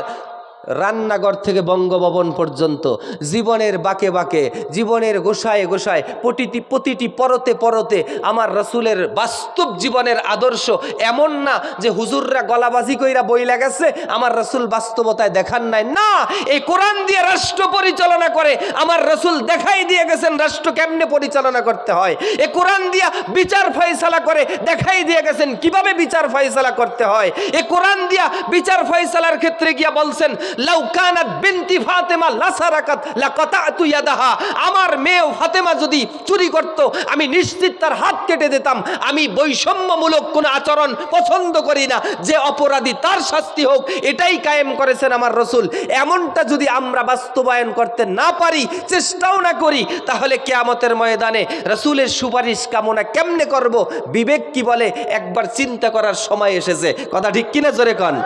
রান্নাঘর থেকে বঙ্গভবন পর্যন্ত জীবনের বাঁকে বাঁকে, জীবনের গোসায় গোসায়, প্রতিটি পরতে পরতে আমার রসুলের বাস্তব জীবনের আদর্শ। এমন না যে হুজুররা গলাবাজি কইরা বইলা গেছে, আমার রসুল বাস্তবতায় দেখান নাই। না, এই কোরআন দিয়ে রাষ্ট্র পরিচালনা করে আমার রসুল দেখাই দিয়ে গেছেন রাষ্ট্র কেমনে পরিচালনা করতে হয়। এই কোরআন দিয়া বিচার ফয়সালা করে দেখাই দিয়ে গেছেন কিভাবে বিচার ফয়সালা করতে হয়। এই কোরআন দিয়া বিচার ফয়সালার ক্ষেত্রে গিয়া বলছেন, লাউ কানাত বিনতি ফাতেমা লাসারাকাত লাকাতাতু ইয়াদাহা, আমার মেয়ে ফাতেমা যদি চুরি করত আমি নিশ্চিত তার হাত কেটে দিতাম। আমি বৈষম্যমূলক কোনো আচরণ পছন্দ করি না, যে অপরাধী তার শাস্তি হোক, এটাই কায়েম করেছেন আমার রসুল। এমনটা যদি আমরা বাস্তবায়ন করতে না পারি, চেষ্টাও না করি, তাহলে কিয়ামতের ময়দানে রসুলের সুপারিশ কামনা কেমনে করব? বিবেক কি বলে একবার চিন্তা করার সময় এসেছে। কথা ঠিক কিনা জোরে কন?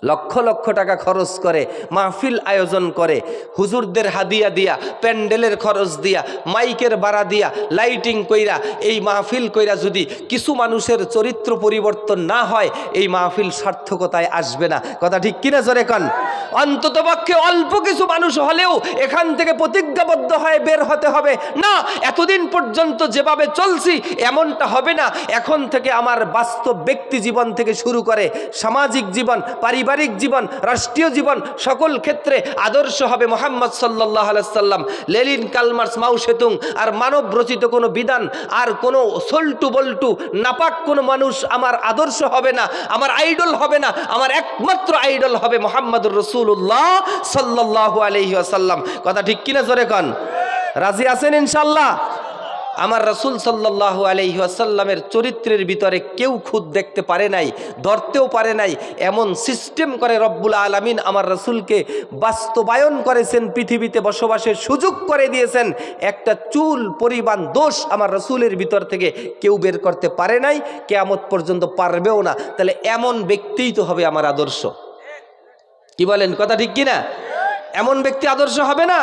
লক্ষ লক্ষ টাকা খরচ করে মাহফিল আয়োজন করে, হুজুরদের হাদিয়া দিয়া, প্যান্ডেলের খরচ দিয়া, মাইকের ভাড়া দিয়া, লাইটিং কইরা এই মাহফিল কইরা যদি কিছু মানুষের চরিত্র পরিবর্তন না হয়, এই মাহফিল সার্থকতায় আসবে না। কথা ঠিক কিনা জোরে কন? অন্ততপক্ষে অল্প কিছু মানুষ হলেও এখান থেকে প্রতিজ্ঞাবদ্ধ হয়ে বের হতে হবে। না, এতদিন পর্যন্ত যেভাবে চলছি এমনটা হবে না। এখন থেকে আমার বাস্তব ব্যক্তি জীবন থেকে শুরু করে সামাজিক জীবন, পারিবারিক জীবন, রাষ্ট্রীয় জীবন, সকল ক্ষেত্রে আদর্শ হবে মুহাম্মদ সাল্লাল্লাহু আলাইহি সাল্লাম। লেনিন, কার্ল মার্কস, মাও সেতুং আর মানব রচিত কোনো বিধান আর কোনো সল্টু বল্টু নাপাক কোনো মানুষ আমার আদর্শ হবে না, আমার আইডল হবে না। আমার একমাত্র আইডল হবে মুহাম্মদুর রাসূলুল্লাহ সাল্লাল্লাহু আলাইহি ওয়াসাল্লাম। কথা ঠিক কিনা জোরে কন? রাজি আছেন ইনশাআল্লাহ? আমার রসুল সাল্লাল্লাহু আলাইহি ওয়াসাল্লামের চরিত্রের ভিতরে কেউ খুদ দেখতে পারে নাই, ধরতেও পারে নাই। এমন সিস্টেম করে রব্বুল আলামিন আমার রসুলকে বাস্তবায়ন করেছেন, পৃথিবীতে বসবাসের সুযোগ করে দিয়েছেন। একটা চুল পরিমাণ দোষ আমার রসুলের ভিতর থেকে কেউ বের করতে পারে নাই, কিয়ামত পর্যন্ত পারবেও না। তাহলে এমন ব্যক্তিই তো হবে আমার আদর্শ। কি বলেন? কথা ঠিক কিনা? এমন ব্যক্তি আদর্শ হবে না?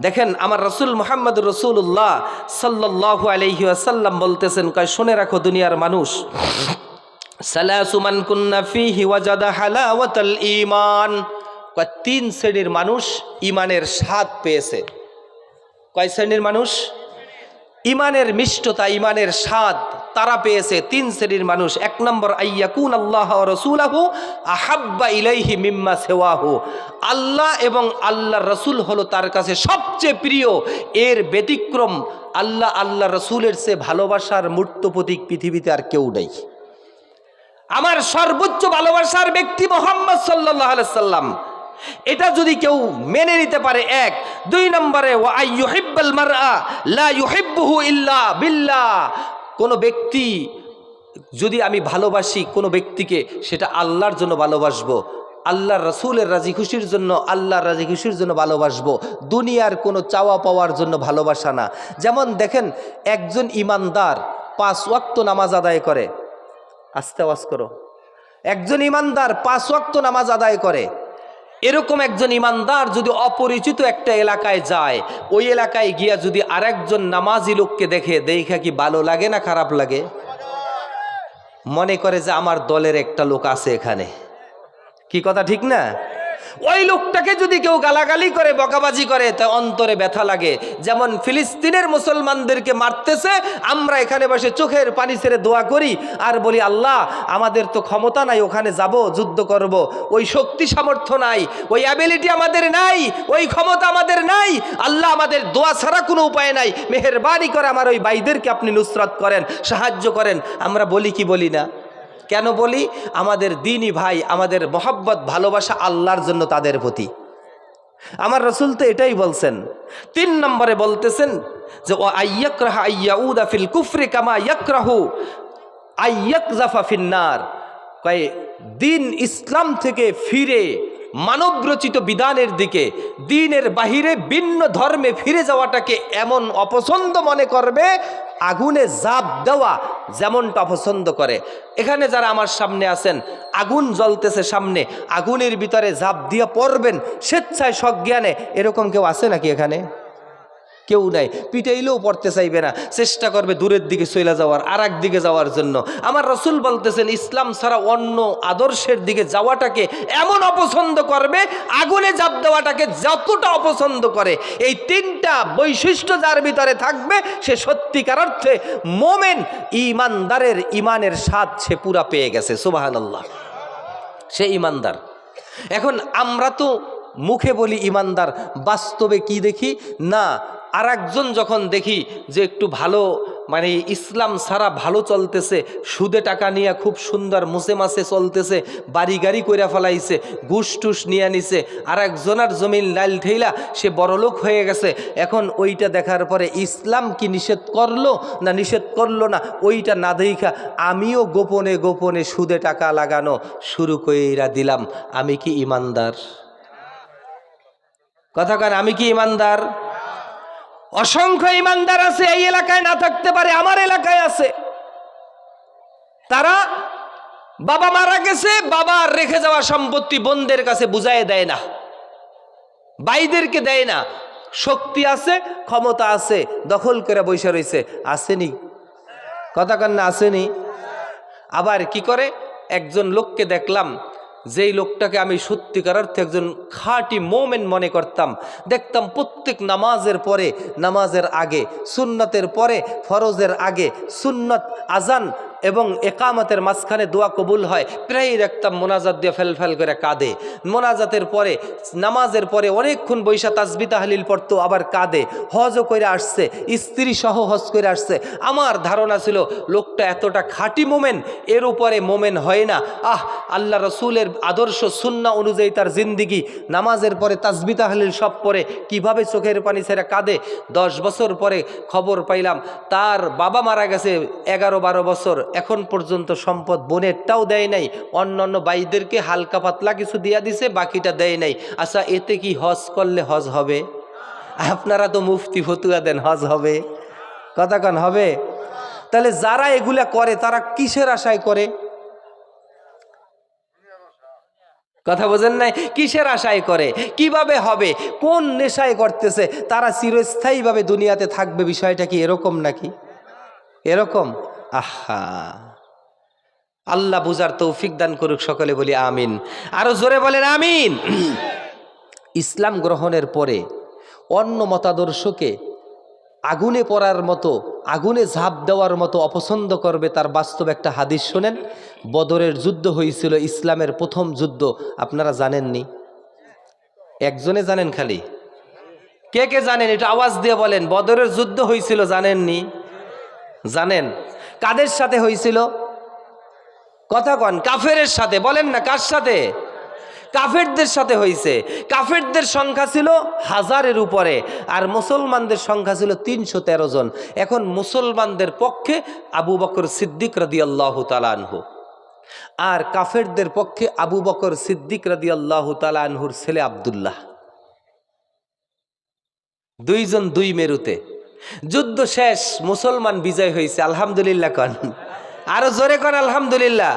দেখেন আমার রসুল মুহাম্মদুর রাসূলুল্লাহ সাল্লাল্লাহু আলাইহি ওয়াসাল্লাম বলতেছেন, কয় শুনে রাখো দুনিয়ার মানুষ, সালাসু মান কুন্না ফীহি ওয়াজাদা হালাওয়াতাল ঈমান। কয় তিন শ্রেণীর মানুষ ঈমানের স্বাদ পেয়েছে। কয় শ্রেণীর মানুষ? ইমানের মিষ্টতা, ইমানের স্বাদ তারা পেয়েছে তিন শ্রেণীর মানুষ। এক নম্বর, আইয়াকুন আল্লাহ ওয়া রাসূলুহু আহাব্বা ইলাইহি মিম্মা সিওয়াহু, আল্লাহ এবং আল্লাহর রাসূল হলো তার কাছে সবচেয়ে প্রিয়, এর ব্যতিক্রম আল্লাহ আল্লাহ রাসূলের চেয়ে ভালোবাসার মূর্ত প্রতীক পৃথিবীতে আর কেউ নেই। আমার সর্বোচ্চ ভালোবাসার ব্যক্তি মুহাম্মদ সাল্লাল্লাহু আলাইহি সাল্লাম, এটা যদি কেউ মেনে নিতে পারে এক। দুই নম্বরে, ওয়া আইয়ুহিব্বাল মারআ লা ইউহিব্বুহু ইল্লা বিল্লাহ, কোন ব্যক্তি যদি আমি ভালোবাসি কোনো ব্যক্তিকে, সেটা আল্লাহর জন্য ভালোবাসবো, আল্লাহর রাসূলের রাজি খুশির জন্য, আল্লাহর রাজি খুশির জন্য ভালোবাসবো, দুনিয়ার কোনো চাওয়া পাওয়ার জন্য ভালোবাসা না। যেমন দেখেন, একজন ইমানদার 5 ওয়াক্ত নামাজ আদায় করে, আস্তে আওয়াজ করো, একজন ইমানদার 5 ওয়াক্ত নামাজ আদায় করে, এরকম একজন ইমানদার যদি অপরিচিত একটা এলাকায় যায়, ওই এলাকায় গিয়া যদি আরেকজন নামাজি লোককে দেখা কি ভালো লাগে না খারাপ লাগে? মনে করে যে আমার দলের একটা লোক আছে এখানে, কি কথা ঠিক না? ওই লোকটাকে যদি কেউ গালাগালি করে, বকাবাজি করে, তা অন্তরে ব্যথা লাগে। যেমন ফিলিস্তিনের মুসলমানদেরকে মারতেছে, আমরা এখানে বসে চোখের পানি ছেড়ে দোয়া করি আর বলি, আল্লাহ আমাদের তো ক্ষমতা নাই, ওখানে যাব যুদ্ধ করব, ওই শক্তি সামর্থ্য নাই, ওই অ্যাবিলিটি আমাদের নাই, ওই ক্ষমতা আমাদের নাই, আল্লাহ আমাদের দোয়া ছাড়া কোনো উপায় নাই, মেহেরবানি করে আমার ওই ভাইদেরকে আপনি নুসরাত করেন, সাহায্য করেন। আমরা বলি কি বলি না? কেন বলি? আমাদের দ্বীনি ভাই, আমাদের মহব্বত ভালোবাসা আল্লাহর জন্য তাদের প্রতি। আমার রাসূল তো এটাই বলছেন। 3 নম্বরে বলতেছেন যে ও আইয়াকরাহা আইয়াউদা ফিল কুফরি কামা ইয়াকরাহু আইয়াকযাফা ফিন্নার, কয় দিন ইসলাম থেকে ফিরে মানবরচিত বিধানের দিকে, দ্বীনের বাহিরে ভিন্ন ধর্মে ফিরে যাওয়াটাকে এমন অপছন্দ মনে করবে, আগুনে ঝাঁপ দেওয়া যেমনটা অপছন্দ করে। এখানে যারা আমার সামনে আছেন, আগুন জ্বলতেছে সামনে, আগুনের ভিতরে ঝাঁপ দিয়ে পড়বেন স্বেচ্ছায় সজ্ঞানে, এরকম কেউ আছে নাকি এখানে? কেউ নাই। পিটাইলেও পড়তে চাইবে না, চেষ্টা করবে দূরের দিকে চলে যাওয়ার, আর এক দিকে যাওয়ার জন্য। আমার রাসূল বলতেছেন, ইসলাম ছাড়া অন্য আদর্শের দিকে যাওয়াটাকে এমন অপছন্দ করবে, আগুনে ঝাঁপ দেওয়াটাকে যতটা অপছন্দ করে। এই 3টা বৈশিষ্ট্য যার ভিতরে থাকবে, সে সত্যিকার অর্থে মোমেন, ইমানদারের ইমানের স্বাদ সে পুরা পেয়ে গেছে। সুবহানাল্লাহ, সে ইমানদার। এখন আমরা তো মুখে বলি ইমানদার, বাস্তবে কি দেখি না? আর একজন যখন দেখি যে একটু ভালো, মানে ইসলাম ছাড়া ভালো চলতেছে, সুদে টাকা নিয়ে খুব সুন্দর মুছে মাছে চলতেছে, বাড়ি গাড়ি কইরা ফেলাইছে, ঘুষ টুস নিয়ে নিছে, আর একজনের জমিন লাইল ঠেইলা সে বড়লোক হয়ে গেছে। এখন ওইটা দেখার পরে ইসলাম কি নিষেধ করলো না নিষেধ করলো না, ওইটা না দেখা আমিও গোপনে গোপনে সুদে টাকা লাগানো শুরু কইরা দিলাম। আমি কি ইমানদার? কথা কান, আমি কি ইমানদার? অসংখ্য ইমানদার আছে, এই এলাকায় না থাকতে পারে, আমার এলাকায় আছে। তারা বাবা মারা গেছে, বাবার রেখে যাওয়া সম্পত্তি বোনদের কাছে বুঝায় দেয় না, ভাইদেরকে দেয় না। শক্তি আছে, ক্ষমতা আছে, দখল করে বসে রয়েছে। আসেনি? কথা কান না, আসেনি? আবার কি করে, একজন লোককে দেখলাম, যেই লোকটাকে আমি সত্যিকার অর্থে একজন খাঁটি মোমেন মনে করতাম, দেখতাম প্রত্যেক নামাজের পরে, নামাজের আগে, সুন্নতের পরে, ফরজের আগে, সুন্নত আজান এবং একামতের মাঝখানে দোয়া কবুল হয়, প্রায়ই দেখতাম মোনাজাত দিয়ে ফেল করে কাঁদে। মোনাজাতের পরে, নামাজের পরে অনেকক্ষণ বৈশা তাসবিহ তাহলিল পড়তো, আবার কাঁদে। হজও করে আসছে, স্ত্রী সহ হজ করে আসছে। আমার ধারণা ছিল লোকটা এতটা খাঁটি মোমেন, এর উপরে মোমেন হয় না। আল্লাহ রসুলের আদর্শ সুন্নাহ অনুযায়ী তার জিন্দিগি, নামাজের পরে তাসবিহ তাহলিল সব পরে কিভাবে চোখের পানি ছেড়ে কাঁদে। 10 বছর পরে খবর পাইলাম তার বাবা মারা গেছে 11-12 বছর, এখন পর্যন্ত সম্পদ বোনেরটাও দেয় নাই, অন্যান্য ভাইদেরকে হালকা পাতলা কিছু দিয়া দিছে, বাকিটা দেয় নাই। আচ্ছা, এতে কি হজ করলে হজ হবে? আপনারা তো মুফতি ফতুয়া দেন, হজ হবে? কথা কান, হবে? তাহলে যারা এগুলা করে তারা কিসের আশায় করে? কথা বোঝেন নাই? কিসের আশায় করে? কিভাবে হবে? কোন নেশায় করতেছে? তারা চিরস্থায়ীভাবে দুনিয়াতে থাকবে, বিষয়টা কি এরকম নাকি? এরকম? আহা, আল্লাহ বুঝার তৌফিক দান করুক, সকলে বলি আমিন। আরো জোরে বলেন আমিন। ইসলাম গ্রহণের পরে অন্য মতাদর্শকে আগুনে পড়ার মতো আগুনে ঝাঁপ দেওয়ার মতো অপছন্দ করবে তার বাস্তব একটা হাদিস শোনেন। বদরের যুদ্ধ হয়েছিল, ইসলামের প্রথম যুদ্ধ, আপনারা জানেননি? একজনে জানেন খালি? কে কে জানেন এটা আওয়াজ দিয়ে বলেন। বদরের যুদ্ধ হয়েছিল, জানেননি? জানেন। কাদের সাথে হয়েছিল? কথা কন। কাফেরের সাথে। বলেন না কার সাথে? কাফেরদের সাথে হয়েছে। কাফেরদের সংখ্যা ছিল 1000-এর উপরে, আর মুসলমানদের সংখ্যা ছিল 313 জন। এখন মুসলমানদের পক্ষে আবু বকর সিদ্দিক রাদিয়াল্লাহু তাআলা আনহু, আর কাফেরদের পক্ষে আবু বকর সিদ্দিক রাদিয়াল্লাহু তাআলা আনহুর ছেলে আব্দুল্লাহ। দুইজন দুই মেরুতে। যুদ্ধ শেষ, মুসলমান বিজয় হয়েছে। আলহামদুলিল্লাহ কন, আরো জোরে কন আলহামদুলিল্লাহ।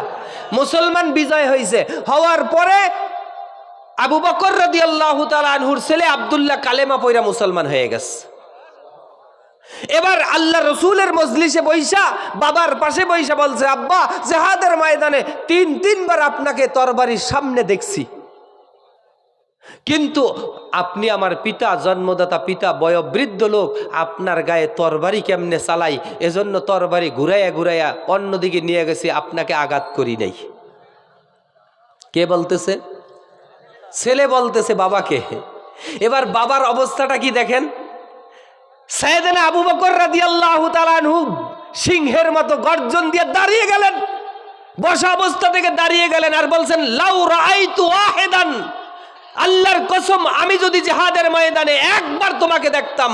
মুসলমান বিজয় হয়েছে। হওয়ার পরে আবু বকর রাদিয়াল্লাহু তাআলা আনহুর ছেলে আব্দুল্লাহ কালেমা পয়রা মুসলমান হয়ে গেছে। এবার আল্লাহ রসুলের মজলিসে বৈশা, বাবার পাশে বৈশা বলছে, আব্বা জিহাদের ময়দানে তিনবার আপনাকে তরবারির সামনে দেখছি, কিন্তু আপনি আমার পিতা, জন্মদাতা পিতা, বয়োবৃদ্ধ লোক, আপনার গায়ে তরবারি কেমনে চালাই, এজন্য তরবারি ঘুরাইয়া ঘুরাইয়া অন্যদিকে নিয়ে গেছি, আপনাকে আঘাত করি নাই। কে বলতেছে? ছেলে বলতেছে বাবাকে। এবার বাবার অবস্থাটা কি দেখেন। সাইয়েদনা আবু বকর রাদিয়াল্লাহু তাআলা আনহু সিংহের মতো গর্জন দিয়ে দাঁড়িয়ে গেলেন, বসা অবস্থা থেকে দাঁড়িয়ে গেলেন, আর বলছেন, লাউ রাআইতু ওয়াহিদান, আল্লাহর কসম, আমি যদি জিহাদের ময়দানে একবার তোমাকে দেখতাম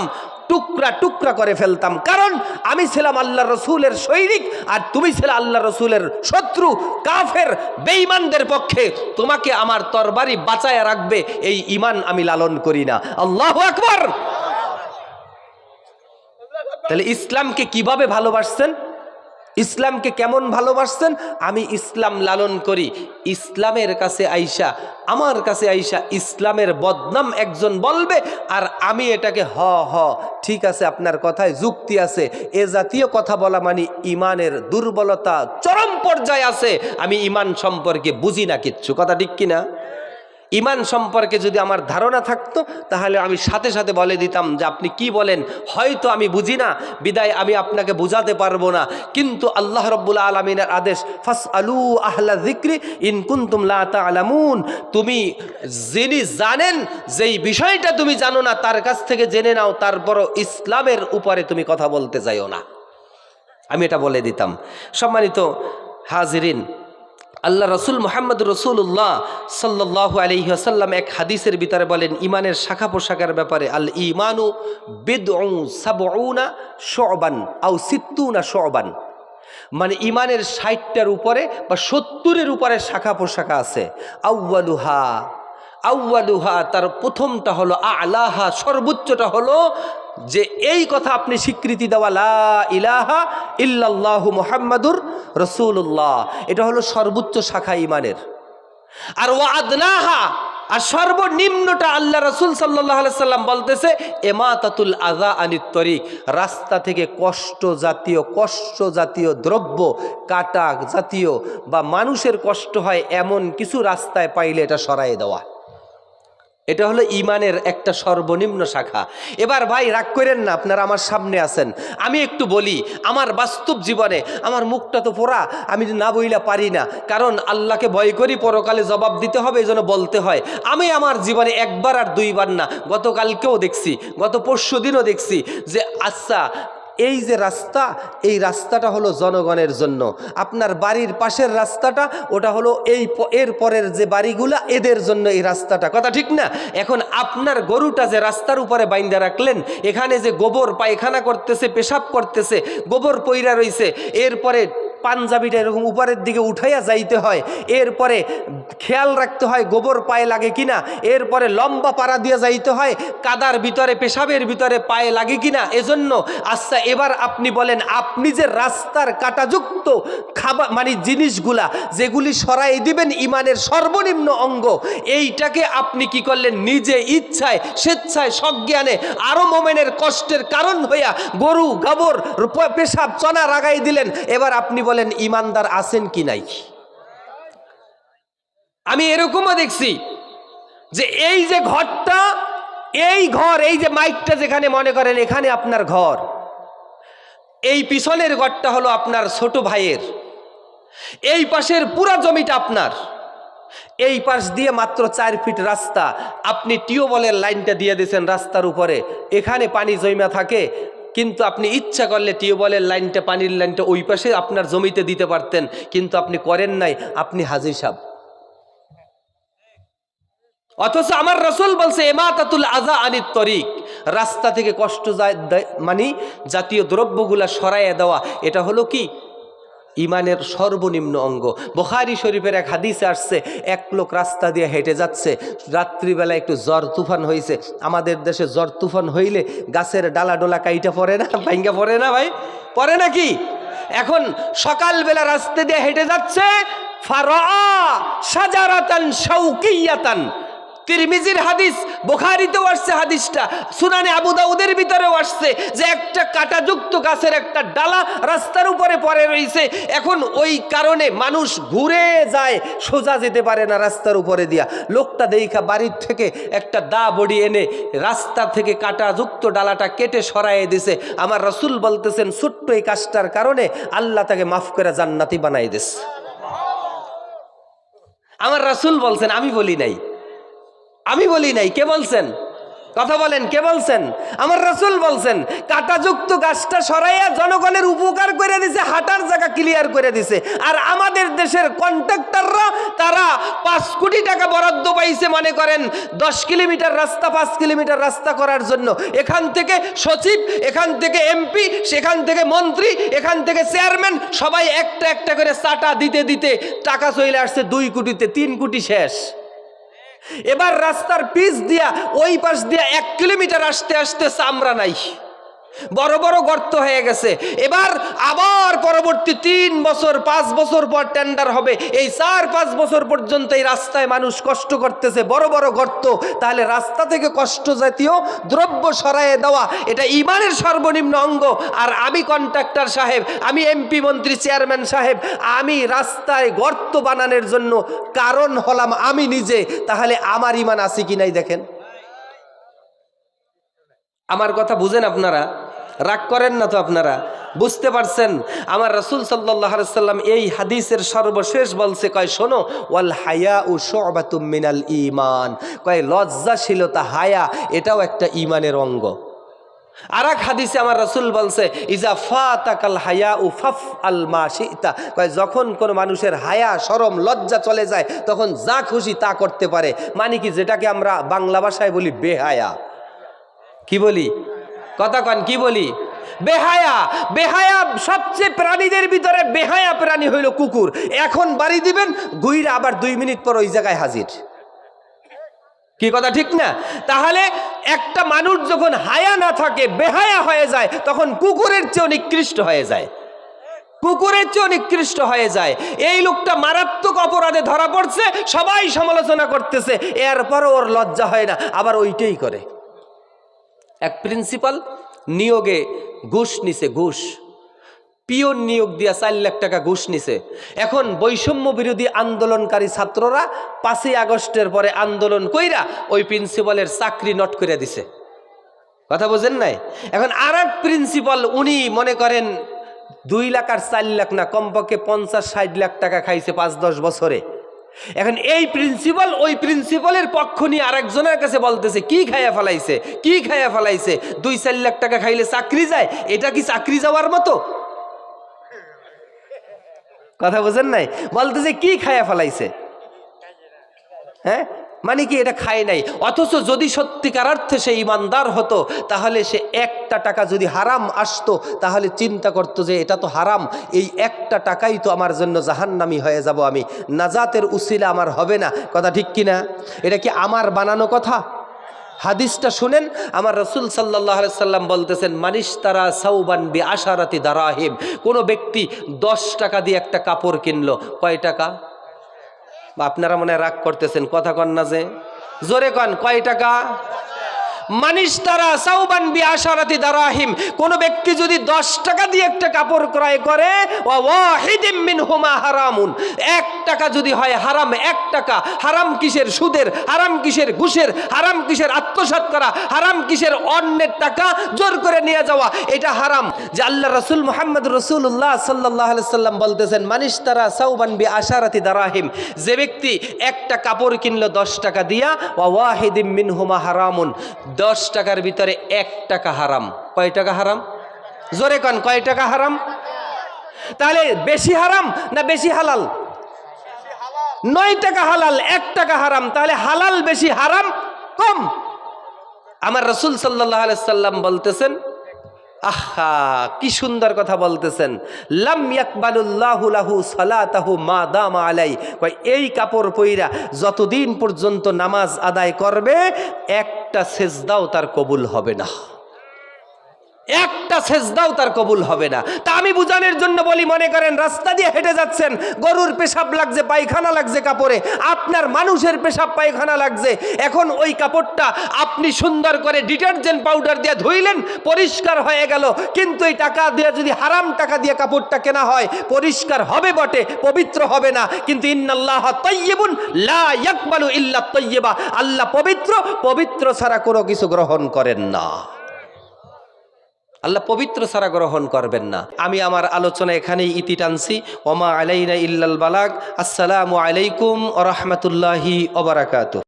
টুকরা টুকরা করে ফেলতাম, কারণ আমি ছিলাম আল্লাহ রসুলের সৈনিক আর তুমি ছিলে আল্লাহ রসুলের শত্রু, কাফের বেঈমানদের পক্ষে তোমাকে আমার তরবারি বাঁচায়া রাখবে এই ঈমান আমি লালন করি না। আল্লাহু আকবার। তাহলে ইসলামকে কিভাবে ভালোবাসছেন? ইসলামকে কেমন ভালোবাসছেন? আমি ইসলাম লালন করি। ইসলামের কাছে আইসা, আমার কাছে আইসা ইসলামের বদনাম একজন বলবে, আর আমি এটাকে ঠিক আছে, আপনার কথায় যুক্তি আছে, এ জাতীয় কথা বলা মানে ইমানের দুর্বলতা চরম পর্যায়ে আছে, আমি ইমান সম্পর্কে বুঝি না কিচ্ছু। কথা ঠিক কিনা? ইমান সম্পর্কে যদি আমার ধারণা থাকতো তাহলে আমি সাথে সাথে বলে দিতাম যে আপনি কি বলেন, হয়তো আমি বুঝি না, বিদায় আমি আপনাকে বুঝাতে পারবো না। কিন্তু আল্লাহ রাব্বুল আলামিনের আদেশ, ফাসআলু আহলা যিকরি ইন কুনতুম লা তা'লামুন, তুমি যিনি জানেন, যেই বিষয়টা তুমি জানো না তার কাছ থেকে জেনে নাও, তারপরও ইসলামের উপরে তুমি কথা বলতে যাইও না। আমি এটা বলে দিতাম। সম্মানিত হাজিরিন, আল্লাহ রসুল মুহাম্মদ রাসূলুল্লাহ সাল্লাল্লাহু আলাইহি ওয়াসাল্লাম এক হাদিসের ভিতরে বলেন, ইমানের শাখা পোশাকের ব্যাপারে, আল ঈমানু বিদউ সাবউনা শু'বান আও সিত্তুনা শু'বান, মানে ইমানের 60টার উপরে বা 70-এর উপরে শাখা পোশাকা আছে। আউয়ালুহা, তার প্রথমটা হলো আ'লাহা, সর্বোচ্চটা হলো যে এই কথা আপনি স্বীকৃতি দেওয়া, লা ইলাহা ইল্লাল্লাহু মুহাম্মাদুর রাসূলুল্লাহ, এটা হলো সর্বোচ্চ শাখা ইমানের। আর ওয়াদনাহা, আর সর্বনিম্নটা আল্লাহ রাসূল সাল্লাল্লাহু আলাইহি সাল্লাম বলতেছে, ইমাতাতুল আযা আনিত তরিক, রাস্তা থেকে কষ্ট জাতীয় দ্রব্য, কাটা জাতীয় বা মানুষের কষ্ট হয় এমন কিছু রাস্তায় পাইলে এটা সরাই দেওয়া। এটা হলো ইমানের একটা সর্বনিম্ন শাখা। এবার ভাই রাগ করেন না, আপনারা আমার সামনে আছেন, আমি একটু বলি, আমার বাস্তব জীবনে আমার মুখটা তো পোড়া, আমি না বইলা পারি না, কারণ আল্লাহকে ভয় করি, পরকালে জবাব দিতে হবে, এই জন্য বলতে হয়। আমি আমার জীবনে একবার আর দুইবার না, গতকালকেও দেখছি, গত পরশু দিনও দেখছি যে আচ্ছা এই যে রাস্তা, এই রাস্তাটা হলো জনগণের জন্য, আপনার বাড়ির পাশের রাস্তাটা ওটা হলো এর পরের যে বাড়িগুলা এদের জন্য এই রাস্তাটা, কথা ঠিক না? এখন আপনার গরুটা যে রাস্তার উপরে বাইন্দা রাখলেন, এখানে যে গোবর পায়খানা করতেছে, পেশাব করতেছে, গোবর পইরা রইছে, এরপরে পাঞ্জাবিটা এরকম উপরের দিকে উঠাইয়া যাইতে হয়, এরপরে খেয়াল রাখতে হয় গোবর পায়ে লাগে কিনা, এরপরে লম্বা পাড়া দিয়ে যাইতে হয়, কাদার ভিতরে পেশাবের ভিতরে পায়ে লাগে কিনা, এজন্য। আচ্ছা এবার আপনি বলেন, আপনি যে রাস্তার কাটাযুক্ত খাবার মানে জিনিসগুলা যেগুলি সরাই দিবেন ইমানের সর্বনিম্ন অঙ্গ, এইটাকে আপনি কি করলেন, নিজে ইচ্ছায় স্বেচ্ছায় সজ্ঞানে আরো মোমেনের কষ্টের কারণ হইয়া গরু গোবর পেশাব চনা রাগাই দিলেন। এবার আপনি বলেন ইমানদার আছেন কি নাই? আমি এরকমও দেখছি যে এই যে ঘরটা, এই ঘর, এই যে মাইকটা যেখানে মনে করেন এখানে আপনার ঘর, এই পিছনের ঘরটা হলো আপনার ছোট ভাইয়ের, এই পাশের পুরা জমিটা আপনার, এই পাশ দিয়ে মাত্র 4 ফিট রাস্তা, আপনি টিউবওয়েলের লাইনটা দিয়ে দিয়েছেন রাস্তার উপরে, এখানে পানি জমা থাকে, কিন্তু আপনি ইচ্ছা করলে টিউবওয়েলের লাইনটা, পানির লাইনটা ওই পাশে আপনার জমিতে দিতে পারতেন, কিন্তু আপনি করেন নাই, আপনি হাজী সাহেব। অথচ আমার রাসূল বলছে ইমাতাতুল আযা আনিত তরিক, রাস্তা থেকে কষ্ট যায় মানে জাতীয় দ্রব্যগুলা সরাইয়া দেওয়া, এটা হলো কি ইমানের সর্বনিম্ন অঙ্গ। বুখারী শরীফের এক হাদিসে আসছে, এক লোক রাস্তা দিয়ে হেঁটে যাচ্ছে, রাত্রিবেলা একটু ঝড় তুফান হয়েছে। আমাদের দেশে ঝড় তুফান হইলে গাছের ডালা ডোলা কাইটা পড়ে না, ভাঙ্গা পড়ে না ভাই, পড়ে নাকি? এখন সকালবেলা রাস্তা দিয়ে হেঁটে যাচ্ছে, ফারা শাজারাতান শাউকিয়াতান, তিরমিজির হাদিস, বুখারীতেও আসছে হাদিসটা, সুনানে আবু দাউদের ভিতরেও আসছে যে একটা কাঁটাযুক্ত গাছের একটা ডালা রাস্তার উপরে পড়ে রয়েছে। এখন ওই কারণে মানুষ ঘুরে যায়, সোজা যেতে পারে না রাস্তার উপরে দিয়া। লোকটা দেখা বাড়ির থেকে একটা দা বড়ি এনে রাস্তা থেকে কাঁটাযুক্ত ডালাটা কেটে সরাইয়ে দিছে। আমার রাসূল বলতেছেন ছোট্ট এই কাজটার কারণে আল্লাহ তাকে মাফ করে জান্নাতি বানাই দিছে। আমার রাসূল বলছেন, আমি বলি নাই, আমি বলি নাই, কে বলছেন? কথা বলেন, কে বলছেন? আমার রাসূল বলছেন। কাঁটাযুক্ত গাছটা সরাইয়া জনগণের উপকার করে দিছে, হাঁটার জায়গা ক্লিয়ার করে দিছে। আর আমাদের দেশের কন্ট্রাক্টররা তারা 5 কোটি টাকা বরাদ্দ পাইছে, মনে করেন 10 কিলোমিটার রাস্তা, 5 কিলোমিটার রাস্তা করার জন্য। এখান থেকে সচিব, এখান থেকে এমপি, সেখান থেকে মন্ত্রী, এখান থেকে চেয়ারম্যান, সবাই একটা একটা করে চাটা দিতে দিতে টাকা চলে আসছে 2 কোটিতে, 3 কোটি শেষ। এবার রাস্তার পিচ দিয়া ওই পাশ দিয়া 1 কিলোমিটার আসতে আসতে চামড়া নাই, বড় বড় গর্ত হয়ে গেছে। এবার আবার পরবর্তী 3 বছর 5 বছর পর টেন্ডার হবে। এই 4-5 বছর পর্যন্ত এই রাস্তায় মানুষ কষ্ট করতেছে, বড় বড় গর্ত। তাহলে রাস্তা থেকে কষ্ট জাতীয় দ্রব্য সরাইয়ে দেওয়া, এটা ইমানের সর্বনিম্ন অঙ্গ। আর আমি কন্ট্রাক্টর সাহেব, আমি এমপি মন্ত্রী চেয়ারম্যান সাহেব, আমি রাস্তায় গর্ত বানানোর জন্য কারণ হলাম আমি নিজে, তাহলে আমার ইমান আছে কি নাই দেখেন। আমার কথা বুঝেন আপনারা? রাগ করেন না তো আপনারা? বুঝতে পারছেন? আমার রাসূল সাল্লাল্লাহু আলাইহি সাল্লাম এই হাদিসের সর্বশেষ বলছে, কয় শোনো, ওয়াল হায়াউ শু'বাতুম মিনাল ঈমান, কয় লজ্জাশীলতা, হায়া, এটাও একটা ঈমানের অঙ্গ। আর এক হাদিসে আমার রাসূল বলছে, ইজা ফাতাকাল হায়াউ ফাফআল মা শি'তা, কয় যখন কোন মানুষের হায়া, শরম, লজ্জা চলে যায় তখন যা খুশি তা করতে পারে। মানে কি, যেটাকে আমরা বাংলা ভাষায় বলি বেহায়া। কি বলি? কথা কন, কি বলি? বেহায়া। বেহায়া সবচেয়ে প্রাণীদের ভিতরে বেহায়া প্রাণী হইল কুকুর। এখন বাড়ি দিবেন, ঘুইরা আবার 2 মিনিট পর ওই জায়গায় হাজির। কি কথা ঠিক না? তাহলে একটা মানুষ যখন হায়া না থাকে, বেহায়া হয়ে যায়, তখন কুকুরের চেয়ে নিকৃষ্ট হয়ে যায়, কুকুরের চেয়ে নিকৃষ্ট হয়ে যায়। এই লোকটা মারাত্মক অপরাধে ধরা পড়ছে, সবাই সমালোচনা করতেছে, এরপরও ওর লজ্জা হয় না, আবার ওইটাই করে। এক প্রিন্সিপাল নিয়োগে ঘুষ নিছে, ঘুষ, পিওন নিয়োগ দিয়া 4 লাখ টাকা ঘুষ নিছে। এখন বৈষম্য বিরোধী আন্দোলনকারী ছাত্ররা 5ই আগস্টের পরে আন্দোলন কইরা ওই প্রিন্সিপালের চাকরি নট করে দিছে। কথা বোঝেন নাই? এখন আর এক প্রিন্সিপাল, উনি মনে করেন 2 লাখ আর 4 লাখ না, কমপক্ষে 50-60 লাখ টাকা খাইছে 5-10 বছরে। এখন এই প্রিন্সিপাল ওই প্রিন্সিপালের পক্ষ নিয়ে আরেকজনের কাছে বলতেছে, কি খাইয়া ফেলাইছে, কি খাইয়া ফেলাইছে, 2-4 লাখ টাকা খাইলে চাকরি যায়? এটা কি চাকরি যাওয়ার মতো? কথা বোঝেন নাই? বলতেছে কি খাইয়া ফেলাইছে, হ্যাঁ, মানে কি এটা খায় নাই। অথচ যদি সত্যিকার অর্থে সে ইমানদার হতো, তাহলে সে 1টা টাকা যদি হারাম আসতো, তাহলে চিন্তা করতো যে এটা তো হারাম, এই 1টা টাকাই তো আমার জন্য জাহান্নামী হয়ে যাব, আমি নাজাতের উসিলা আমার হবে না। কথা ঠিক কিনা? এটা কি আমার বানানো কথা? হাদিসটা শুনেন, আমার রাসূল সাল্লাল্লাহু আলাইহি সাল্লাম বলতেছেন, মানিশতারা সাউবান বিআশারাতি দারাহিম, কোনো ব্যক্তি 10 টাকা দিয়ে একটা কাপড় কিনলো, কয় টাকা? আপনারা মনে রাগ করতেছেন, কথা কন না যে, জোরে কন, কয় টাকা? মানিশতারা সাউবান বিআশারাতি দারাহিম, কোন ব্যক্তি যদি 10 টাকা দিয়ে একটা কাপড় ক্রয় করে, ওয়া ওয়াহিদিম মিনহুমা হারামুন, টাকা যদি হয় হারাম, 1 টাকা হারাম কিসের সুদের, হারাম কিসের ঘুষের, হারাম কিসের আত্মসাৎ করা, হারাম কিসের অন্যের টাকা জোর করে নিয়ে যাওয়া, এটা হারাম। যে আল্লাহ রাসূল মুহাম্মদ রাসূলুল্লাহ সাল্লাল্লাহু আলাইহি সাল্লাম বলতেছেন, মানিশতারা সাওবান বিআশারাতি দারাহিম, যে ব্যক্তি একটা কাপড় কিনলো 10 টাকা দিয়া, ওয়া ওয়াহিদিম মিনহুমা হারামুন, 10 টাকার ভিতরে 1 টাকা হারাম। কয় টাকা হারাম? জোরে কোন, কয় টাকা হারাম? তাহলে বেশি হারাম না বেশি হালাল? 9 টাকা হালাল, 1 টাকা হারাম। তাহলে হালাল বেশি, হারাম কম। আমার রাসূল সাল্লাল্লাহু আলাইহি সাল্লাম বলতেছেন, আহা কি সুন্দর কথা বলতেছেন, লাম ইয়াকবালুল্লাহু লাহু সালাতাহু মা দামা আলাই, এই কাপড় পইরা যতদিন পর্যন্ত নামাজ আদায় করবে একটা সেজদাও তার কবুল হবে না, একটা সেজদাও তার কবুল হবে না। তা আমি বুঝানোর জন্য বলি, মনে করেন রাস্তা দিয়ে হেঁটে যাচ্ছেন, গরুর পেশাব লাগছে, পায়খানা লাগছে কাপড়ে, আপনার মানুষের পেশাব পায়খানা লাগছে, এখন ওই কাপড়টা আপনি সুন্দর করে ডিটারজেন্ট পাউডার দিয়ে ধুইলেন, পরিষ্কার হয়ে গেল, কিন্তু এই টাকা দিয়ে যদি হারাম টাকা দিয়ে কাপড়টা কেনা হয়, পরিষ্কার হবে বটে, পবিত্র হবে না, কিন্তু ইন্নাল্লাহা তাইয়্যিবুন লা ইয়াকবালু ইল্লা তাইয়্যিবা, আল্লাহ পবিত্র, পবিত্র ছাড়া কোনো কিছু গ্রহণ করেন না, আল্লাহ পবিত্র ছাড়া গ্রহণ করবেন না। আমি আমার আলোচনা এখানেই ইতি টানছি। ওমা আলাইনা ইল্লাল বালাগ। আসসালামু আলাইকুম ওয়া রাহমাতুল্লাহি ওয়া বারাকাতুহু।